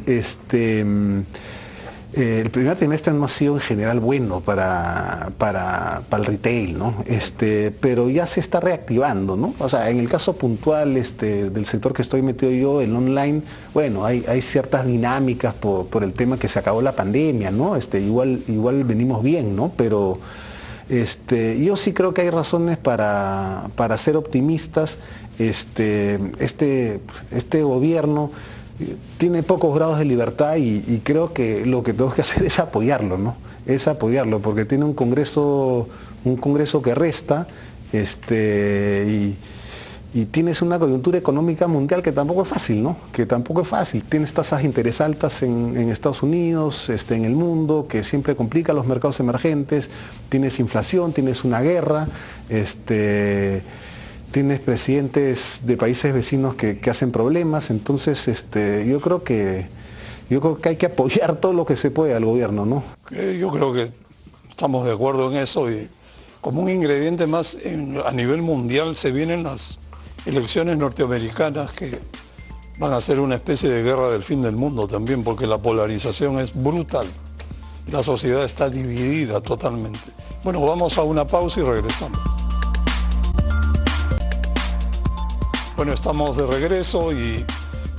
Speaker 4: el primer trimestre no ha sido en general bueno para el retail, ¿no? Pero ya se está reactivando, ¿no? O sea, en el caso puntual del sector que estoy metido yo, el online, bueno, hay ciertas dinámicas por el tema que se acabó la pandemia, ¿no? Igual venimos bien, ¿no? Pero yo sí creo que hay razones para ser optimistas. Este gobierno tiene pocos grados de libertad y creo que lo que tenemos que hacer es apoyarlo, ¿no? Es apoyarlo, porque tiene un congreso que resta, y tienes una coyuntura económica mundial que tampoco es fácil, ¿no? Que tampoco es fácil. Tienes tasas de interés altas en Estados Unidos, en el mundo, que siempre complica los mercados emergentes. Tienes inflación, tienes una guerra, tienes presidentes de países vecinos que hacen problemas. Entonces, yo creo que hay que apoyar todo lo que se puede al gobierno, ¿no?
Speaker 1: Yo creo que estamos de acuerdo en eso, y como un ingrediente más a nivel mundial se vienen las elecciones norteamericanas, que van a ser una especie de guerra del fin del mundo también, porque la polarización es brutal. La sociedad está dividida totalmente. Bueno, vamos a una pausa y regresamos. Bueno, estamos de regreso y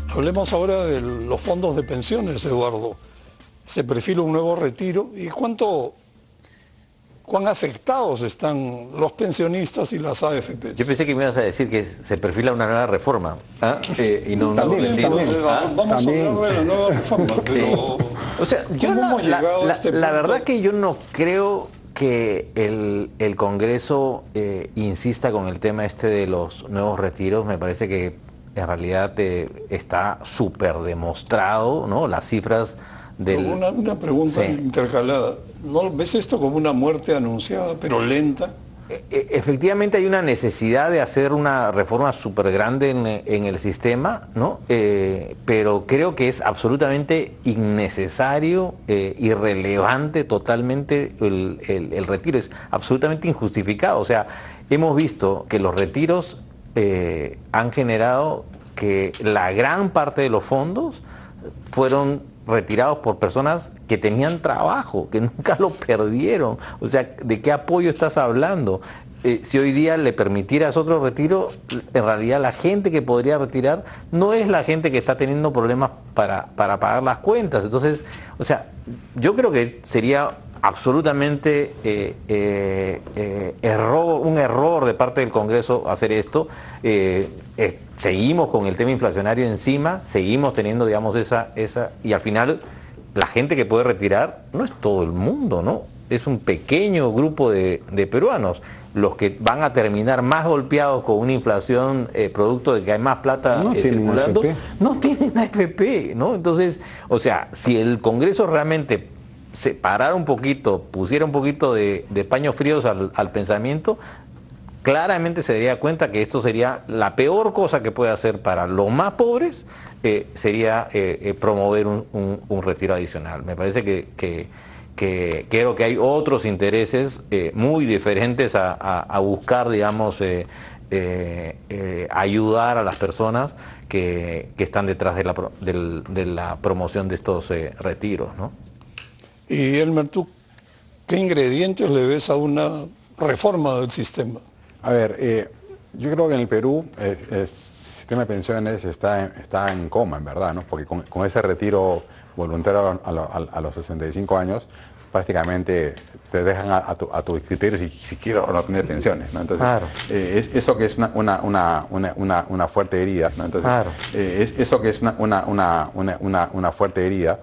Speaker 1: hablemos ahora de los fondos de pensiones, Eduardo. Se perfila un nuevo retiro. ¿Y cuán afectados están los pensionistas y las AFP?
Speaker 3: Yo pensé que me ibas a decir que se perfila una nueva reforma, y no un nuevo
Speaker 4: También,
Speaker 3: retiro.
Speaker 1: Vamos a hablar de la nueva reforma, pero
Speaker 3: O sea, yo
Speaker 1: ¿cómo hemos llegado a este
Speaker 3: la
Speaker 1: punto?
Speaker 3: verdad que yo no creo que el Congreso insista con el tema de los nuevos retiros. Me parece que en realidad está súper demostrado, ¿no? Las cifras del...
Speaker 1: Una pregunta
Speaker 3: Sí.
Speaker 1: intercalada. ¿No ves esto como una muerte anunciada, pero lenta?
Speaker 3: Efectivamente hay una necesidad de hacer una reforma súper grande en el sistema, ¿no? Pero creo que es absolutamente innecesario, irrelevante totalmente el retiro, es absolutamente injustificado. O sea, hemos visto que los retiros han generado que la gran parte de los fondos fueron retirados por personas que tenían trabajo, que nunca lo perdieron. O sea, ¿de qué apoyo estás hablando? Si hoy día le permitieras otro retiro, en realidad la gente que podría retirar no es la gente que está teniendo problemas para pagar las cuentas. Entonces, o sea, yo creo que sería absolutamente un error de parte del Congreso hacer esto. Seguimos con el tema inflacionario encima, seguimos teniendo, digamos, y al final la gente que puede retirar no es todo el mundo, ¿no? Es un pequeño grupo de peruanos. Los que van a terminar más golpeados con una inflación producto de que hay más plata circulando, no tienen AFP, ¿no? Entonces, o sea, si el Congreso realmente se parara un poquito, pusiera un poquito de paños fríos al pensamiento, claramente se daría cuenta que esto sería la peor cosa que puede hacer para los más pobres, sería promover un retiro adicional. Me parece que creo que hay otros intereses muy diferentes a buscar, digamos, ayudar a las personas que están detrás de la promoción de estos retiros, ¿no?
Speaker 1: Y Elmer, ¿tú qué ingredientes le ves a una reforma del sistema?
Speaker 2: A ver, yo creo que en el Perú el sistema de pensiones está en coma, en verdad, ¿no? Porque con ese retiro voluntario a los 65 años, prácticamente te dejan a tus criterios si quiero o no tener pensiones, ¿no? Entonces,
Speaker 3: claro.
Speaker 2: Eso que es una fuerte herida, ¿no? Entonces,
Speaker 3: Claro.
Speaker 2: Eso que es una fuerte herida,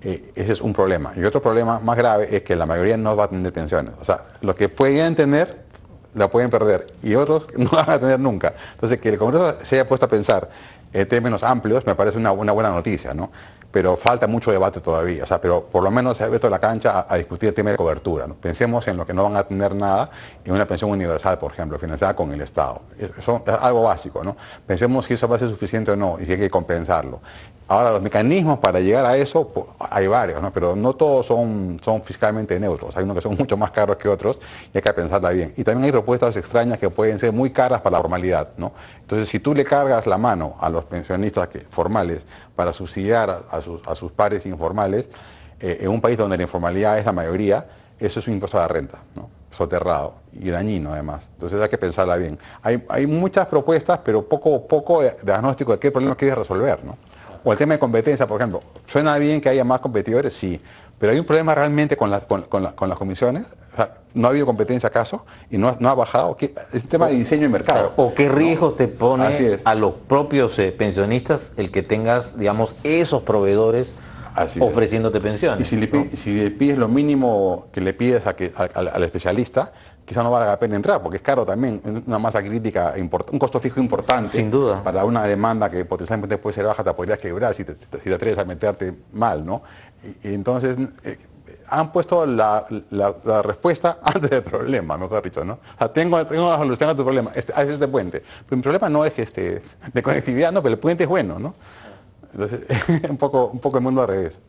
Speaker 2: ese es un problema. Y otro problema más grave es que la mayoría no va a tener pensiones. O sea, los que pueden tener, la pueden perder, y otros no la van a tener nunca. Entonces, que el Congreso se haya puesto a pensar en términos amplios me parece una buena noticia, ¿no? Pero falta mucho debate todavía, o sea, pero por lo menos se ha abierto la cancha a discutir el tema de cobertura, ¿no? Pensemos en los que no van a tener nada en una pensión universal, por ejemplo, financiada con el Estado. Eso es algo básico, ¿no? Pensemos si eso va a ser suficiente o no y si hay que compensarlo. Ahora, los mecanismos para llegar a eso, pues, hay varios, ¿no? Pero no todos son fiscalmente neutros. Hay unos que son mucho más caros que otros y hay que pensarla bien. Y también hay propuestas extrañas que pueden ser muy caras para la formalidad, ¿no? Entonces, si tú le cargas la mano a los pensionistas formales para subsidiar a sus pares informales, en un país donde la informalidad es la mayoría, eso es un impuesto a la renta, ¿no? Soterrado y dañino además. Entonces hay que pensarla bien. Hay muchas propuestas, pero poco de diagnóstico de qué problema quieres resolver, ¿no? O el tema de competencia, por ejemplo. ¿Suena bien que haya más competidores? Sí. Pero hay un problema realmente con las comisiones. O sea, ¿no ha habido competencia acaso? ¿Y no ha bajado? Es un tema de diseño de mercado.
Speaker 3: ¿O qué riesgos te pone
Speaker 2: es.
Speaker 3: a los propios pensionistas el que tengas, digamos, esos proveedores ofreciéndote pensiones?
Speaker 2: Y si le pides lo mínimo que le pides al especialista, quizá no valga la pena entrar, porque es caro también, una masa crítica, un costo fijo importante.
Speaker 3: Sin duda.
Speaker 2: Para una demanda que potencialmente puede ser baja, te podrías quebrar si te atreves a meterte mal, ¿no? Y entonces, han puesto la respuesta antes del problema, mejor dicho, ¿no? O sea, tengo una solución a tu problema, es este puente. Pero mi problema no es de conectividad, no, pero el puente es bueno, ¿no? Entonces, un poco el mundo al revés.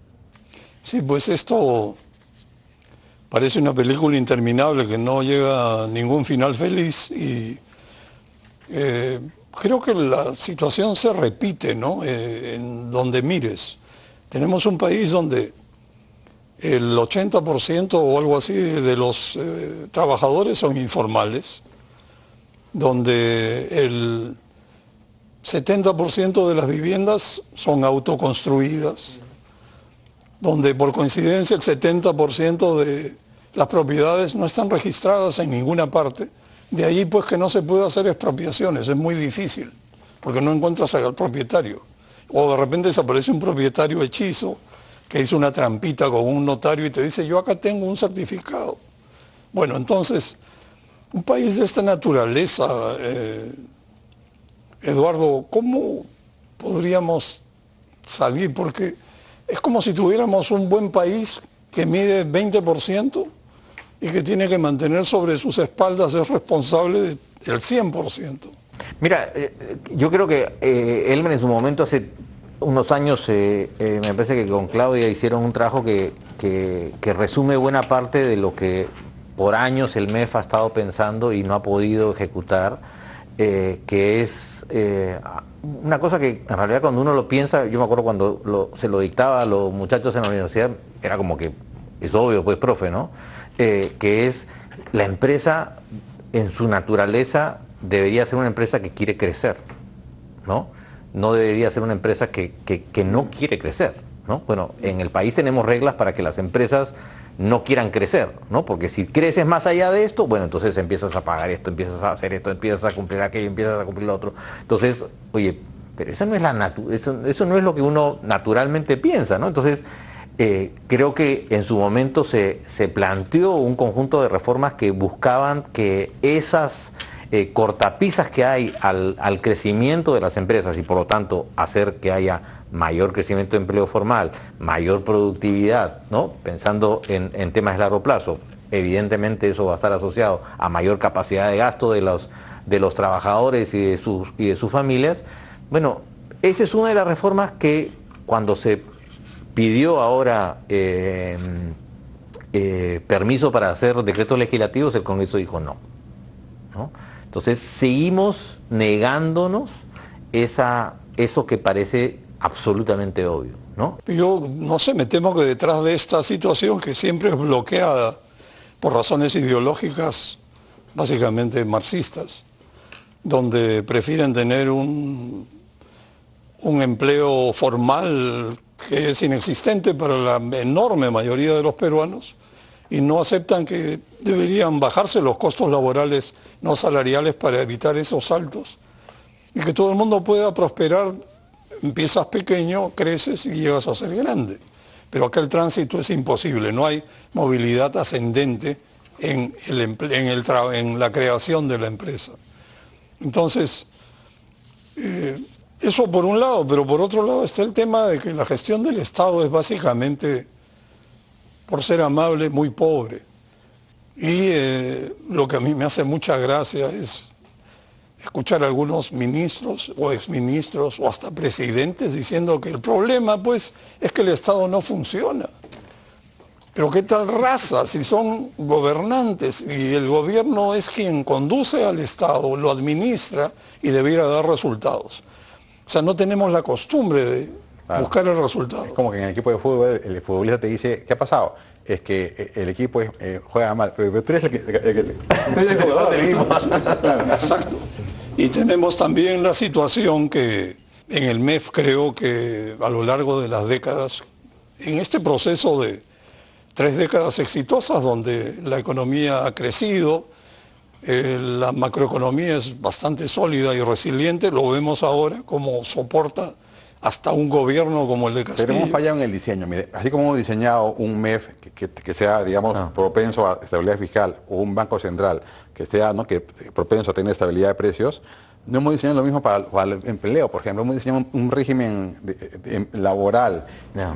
Speaker 1: Sí, pues esto parece una película interminable que no llega a ningún final feliz y creo que la situación se repite, ¿no? En donde mires. Tenemos un país donde el 80% o algo así de los trabajadores son informales, donde el 70% de las viviendas son autoconstruidas, donde por coincidencia el 70% de las propiedades no están registradas en ninguna parte. De ahí pues que no se puede hacer expropiaciones, es muy difícil, porque no encuentras al propietario. O de repente desaparece un propietario hechizo que hizo una trampita con un notario y te dice, yo acá tengo un certificado. Bueno, entonces, un país de esta naturaleza, Eduardo, ¿cómo podríamos salir? Porque es como si tuviéramos un buen país que mide 20% y que tiene que mantener sobre sus espaldas, es responsable del 100%.
Speaker 3: Mira, yo creo que Elmer en su momento, hace unos años, me parece que con Claudia hicieron un trabajo que resume buena parte de lo que por años el MEF ha estado pensando y no ha podido ejecutar, que es una cosa que en realidad cuando uno lo piensa, yo me acuerdo cuando se lo dictaba a los muchachos en la universidad, era como que es obvio, pues profe, ¿no? Que es la empresa en su naturaleza debería ser una empresa que quiere crecer, ¿no? No debería ser una empresa que no quiere crecer, ¿no? Bueno, en el país tenemos reglas para que las empresas no quieran crecer, ¿no? Porque si creces más allá de esto, bueno, entonces empiezas a pagar esto, empiezas a hacer esto, empiezas a cumplir aquello, empiezas a cumplir lo otro. Entonces, oye, pero eso no es lo que uno naturalmente piensa, ¿no? Entonces, creo que en su momento se planteó un conjunto de reformas que buscaban que esas cortapisas que hay al crecimiento de las empresas y por lo tanto hacer que haya mayor crecimiento de empleo formal, mayor productividad, ¿no? Pensando en temas de largo plazo, evidentemente eso va a estar asociado a mayor capacidad de gasto de los trabajadores y de sus familias. Bueno, esa es una de las reformas que cuando se pidió ahora permiso para hacer decretos legislativos, el Congreso dijo no, ¿no? Entonces seguimos negándonos eso que parece absolutamente obvio, ¿no?
Speaker 1: Yo no sé, me temo que detrás de esta situación que siempre es bloqueada por razones ideológicas, básicamente marxistas, donde prefieren tener un empleo formal que es inexistente para la enorme mayoría de los peruanos, y no aceptan que deberían bajarse los costos laborales no salariales para evitar esos saltos, y que todo el mundo pueda prosperar. Empiezas pequeño, creces y llegas a ser grande. Pero acá el tránsito es imposible, no hay movilidad ascendente en la creación de la empresa. Entonces, eso por un lado, pero por otro lado está el tema de que la gestión del Estado es básicamente, por ser amable, muy pobre. Y lo que a mí me hace mucha gracia es escuchar a algunos ministros o exministros o hasta presidentes diciendo que el problema pues es que el Estado no funciona. Pero qué tal raza si son gobernantes y el gobierno es quien conduce al Estado, lo administra y debiera dar resultados. O sea, no tenemos la costumbre de buscar el resultado.
Speaker 2: Es como que en el equipo de fútbol el futbolista te dice, ¿qué ha pasado? Es que el equipo juega mal, pero tú eres el jugador del equipo.
Speaker 1: Exacto. Y tenemos también la situación que en el MEF creo que a lo largo de las décadas, en este proceso de 3 décadas exitosas donde la economía ha crecido, la macroeconomía es bastante sólida y resiliente, lo vemos ahora como soporta hasta un gobierno como el de Castillo.
Speaker 2: Pero hemos fallado en el diseño. Mire, así como hemos diseñado un MEF que sea, digamos, propenso a estabilidad fiscal, o un banco central que sea, ¿no?, que propenso a tener estabilidad de precios, no hemos diseñado lo mismo para el empleo. Por ejemplo, hemos diseñado un régimen laboral,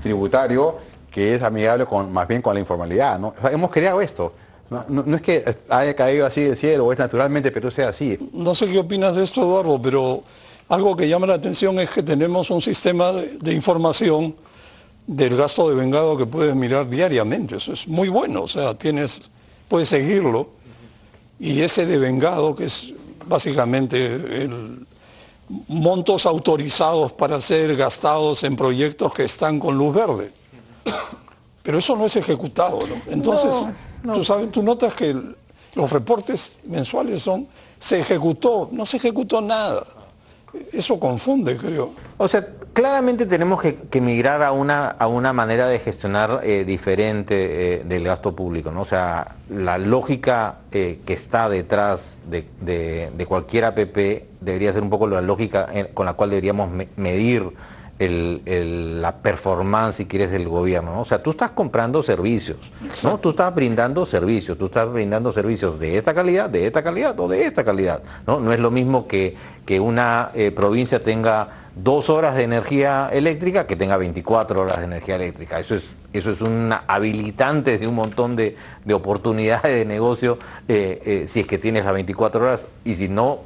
Speaker 2: tributario, que es amigable más bien con la informalidad, ¿no? O sea, hemos creado esto. No es que haya caído así del cielo o es naturalmente, pero sea así.
Speaker 1: No sé qué opinas de esto, Eduardo, pero algo que llama la atención es que tenemos un sistema de información del gasto de vengado que puedes mirar diariamente. Eso es muy bueno, o sea, puedes seguirlo. Y ese de vengado, que es básicamente montos autorizados para ser gastados en proyectos que están con luz verde. Pero eso no es ejecutado, ¿no? Entonces, tú notas que los reportes mensuales se ejecutó, no se ejecutó nada. Eso confunde, creo.
Speaker 3: O sea, claramente tenemos que migrar a una manera de gestionar diferente del gasto público, ¿no? O sea, la lógica que está detrás de cualquier APP debería ser un poco la lógica con la cual deberíamos medir la performance, si quieres, del gobierno, ¿no? O sea, tú estás comprando servicios, ¿no? Tú estás brindando servicios de esta calidad o de esta calidad, ¿no? No es lo mismo que una provincia tenga 2 horas de energía eléctrica que tenga 24 horas de energía eléctrica. Eso es un habilitante de un montón de oportunidades de negocio si es que tienes las 24 horas y si no,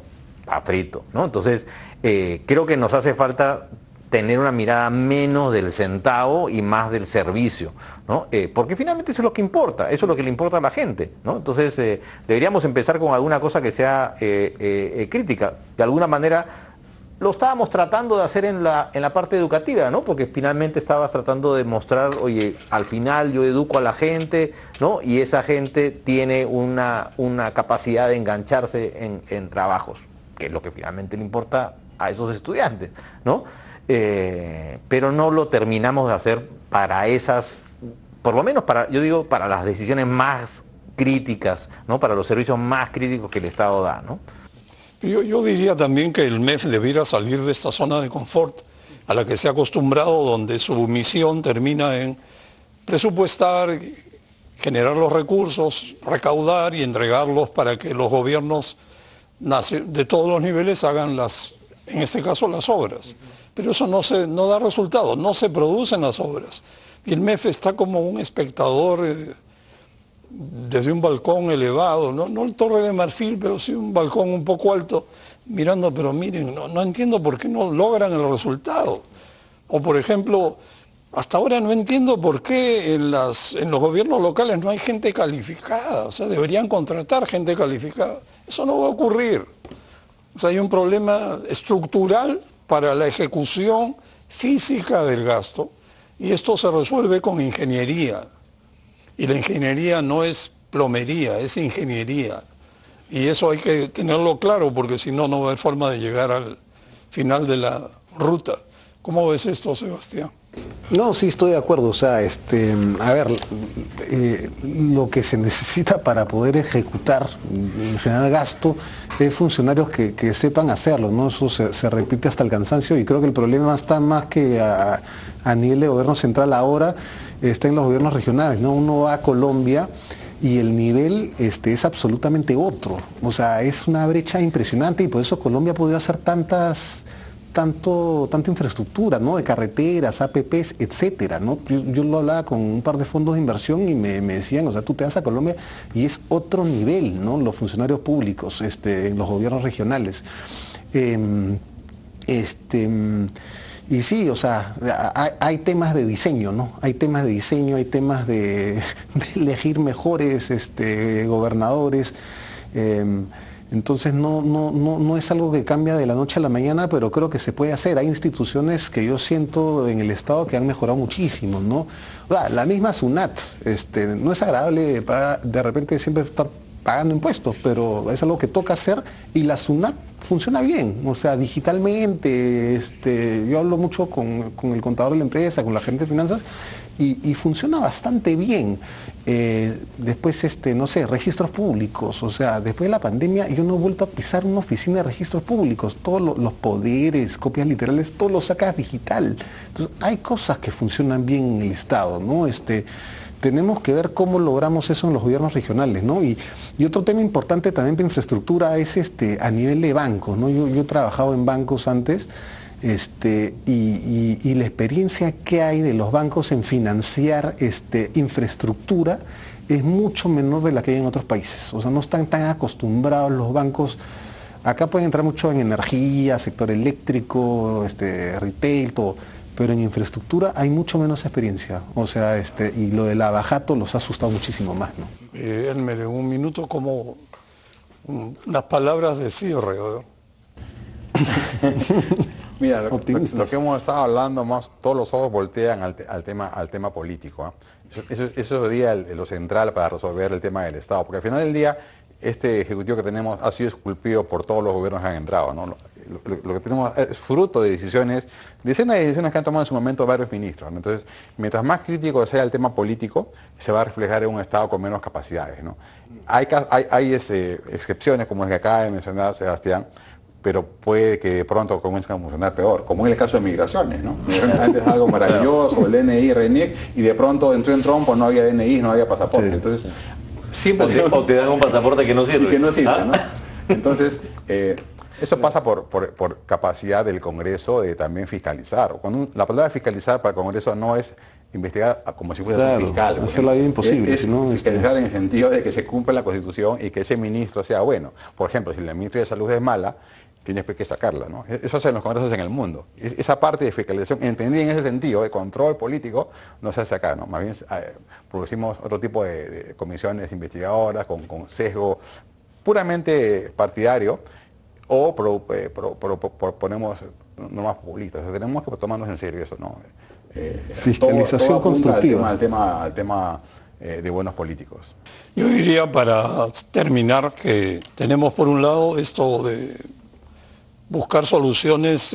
Speaker 3: a frito, ¿no? Entonces, creo que nos hace falta tener una mirada menos del centavo y más del servicio, ¿no? Porque finalmente eso es lo que importa, eso es lo que le importa a la gente, ¿no? Entonces deberíamos empezar con alguna cosa que sea crítica. De alguna manera lo estábamos tratando de hacer en la parte educativa, ¿no? Porque finalmente estabas tratando de mostrar, oye, al final yo educo a la gente, ¿no? Y esa gente tiene una capacidad de engancharse en trabajos, que es lo que finalmente le importa a esos estudiantes, ¿no? Pero no lo terminamos de hacer para esas, por lo menos para las decisiones más críticas, ¿no? Para los servicios más críticos que el Estado da, ¿no?
Speaker 1: Yo diría también que el MEF debiera salir de esta zona de confort a la que se ha acostumbrado, donde su misión termina en presupuestar, generar los recursos, recaudar y entregarlos para que los gobiernos de todos los niveles hagan en este caso, las obras. Pero eso no da resultados, no se producen las obras. Y el MEF está como un espectador desde un balcón elevado, no el Torre de Marfil, pero sí un balcón un poco alto, mirando, pero miren, no entiendo por qué no logran el resultado. O por ejemplo, hasta ahora no entiendo por qué en los gobiernos locales no hay gente calificada, o sea, deberían contratar gente calificada. Eso no va a ocurrir. O sea, hay un problema estructural para la ejecución física del gasto y esto se resuelve con ingeniería. Y la ingeniería no es plomería, es ingeniería. Y eso hay que tenerlo claro porque si no, no va a haber forma de llegar al final de la ruta. ¿Cómo ves esto, Sebastián?
Speaker 4: No, sí, estoy de acuerdo. O sea, a ver, lo que se necesita para poder ejecutar y generar gasto es funcionarios que sepan hacerlo, ¿no? Eso se repite hasta el cansancio y creo que el problema está más que a nivel de gobierno central ahora, está en los gobiernos regionales, ¿no? Uno va a Colombia y el nivel es absolutamente otro. O sea, es una brecha impresionante y por eso Colombia ha podido hacer tanta infraestructura, ¿no? De carreteras, APPs, etcétera, ¿no? Yo lo hablaba con un par de fondos de inversión y me decían, o sea, tú te vas a Colombia y es otro nivel, ¿no? Los funcionarios públicos, en los gobiernos regionales. Y sí, o sea, hay temas de diseño, ¿no? Hay temas de diseño, hay temas de elegir mejores gobernadores. Entonces no es algo que cambia de la noche a la mañana, pero creo que se puede hacer. Hay instituciones que yo siento en el Estado que han mejorado muchísimo, ¿no? O sea, la misma SUNAT, no es agradable de repente siempre estar pagando impuestos, pero es algo que toca hacer y la SUNAT funciona bien, o sea, digitalmente, yo hablo mucho con el contador de la empresa, con la gente de finanzas y funciona bastante bien. Después, no sé, registros públicos, o sea, después de la pandemia yo no he vuelto a pisar una oficina de registros públicos, todos los poderes, copias literales, todo lo sacas digital. Entonces, hay cosas que funcionan bien en el Estado, ¿no? Tenemos que ver cómo logramos eso en los gobiernos regionales, ¿no? Y otro tema importante también para infraestructura es a nivel de bancos, ¿no? Yo he trabajado en bancos antes, y la experiencia que hay de los bancos en financiar infraestructura es mucho menor de la que hay en otros países. O sea, no están tan acostumbrados los bancos. Acá pueden entrar mucho en energía, sector eléctrico, retail, todo. Pero en infraestructura hay mucho menos experiencia. O sea, y lo de la Bajato los ha asustado muchísimo más, ¿no?
Speaker 1: Elmer, en un minuto, como unas palabras de cierre.
Speaker 2: Mira, lo que hemos estado hablando más, todos los ojos voltean al tema político. Eso sería lo central para resolver el tema del Estado, porque al final del día, este ejecutivo que tenemos ha sido esculpido por todos los gobiernos que han entrado, ¿no? Lo que tenemos es fruto de decisiones, decenas de decisiones que han tomado en su momento varios ministros, ¿no? Entonces, mientras más crítico sea el tema político, se va a reflejar en un Estado con menos capacidades, ¿no? Hay excepciones, como el que acaba de mencionar Sebastián, pero puede que de pronto comiencen a funcionar peor, como en el caso de migraciones, ¿no? Antes es algo maravilloso, el DNI, RENIEC, y de pronto entró en Trump, no había DNI, no había pasaporte. Entonces, siempre
Speaker 3: o te dan un pasaporte que no sirve.
Speaker 2: Y que no sirve,
Speaker 3: ¿Ah?
Speaker 2: ¿no? Entonces, eso pasa por capacidad del Congreso de también fiscalizar. La palabra fiscalizar para el Congreso no es investigar como si fuese un fiscal.
Speaker 4: Hacer la vida imposible.
Speaker 2: Es fiscalizar en el sentido de que se cumpla la Constitución y que ese ministro sea bueno. Por ejemplo, si el ministro de Salud es mala, tienes que sacarla, ¿no? Eso hacen los congresos en el mundo. Esa parte de fiscalización, entendida en ese sentido, de control político, no se hace acá, ¿no? Más bien producimos otro tipo de comisiones investigadoras con sesgo puramente partidario, o proponemos normas populistas. O sea, tenemos que tomarnos en serio eso, ¿no?
Speaker 4: Fiscalización constructiva.
Speaker 2: Al tema de buenos políticos.
Speaker 1: Yo diría, para terminar, que tenemos por un lado esto de buscar soluciones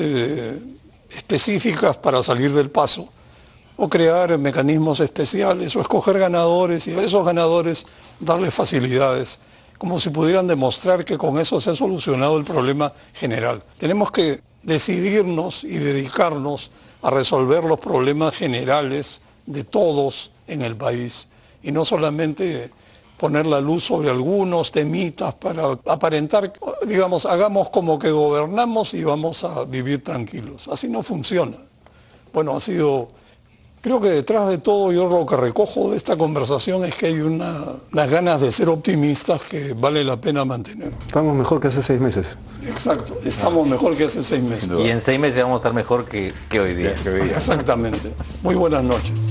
Speaker 1: específicas para salir del paso, o crear mecanismos especiales, o escoger ganadores y a esos ganadores darles facilidades, como si pudieran demostrar que con eso se ha solucionado el problema general. Tenemos que decidirnos y dedicarnos a resolver los problemas generales de todos en el país, y no solamente poner la luz sobre algunos temitas para aparentar, digamos, hagamos como que gobernamos y vamos a vivir tranquilos. Así no funciona. Bueno, creo que detrás de todo yo lo que recojo de esta conversación es que hay unas ganas de ser optimistas que vale la pena mantener.
Speaker 4: Estamos mejor que hace 6 meses.
Speaker 1: Exacto, estamos mejor que hace 6 meses.
Speaker 3: Y en 6 meses vamos a estar mejor que hoy día.
Speaker 1: Exactamente. Muy buenas noches.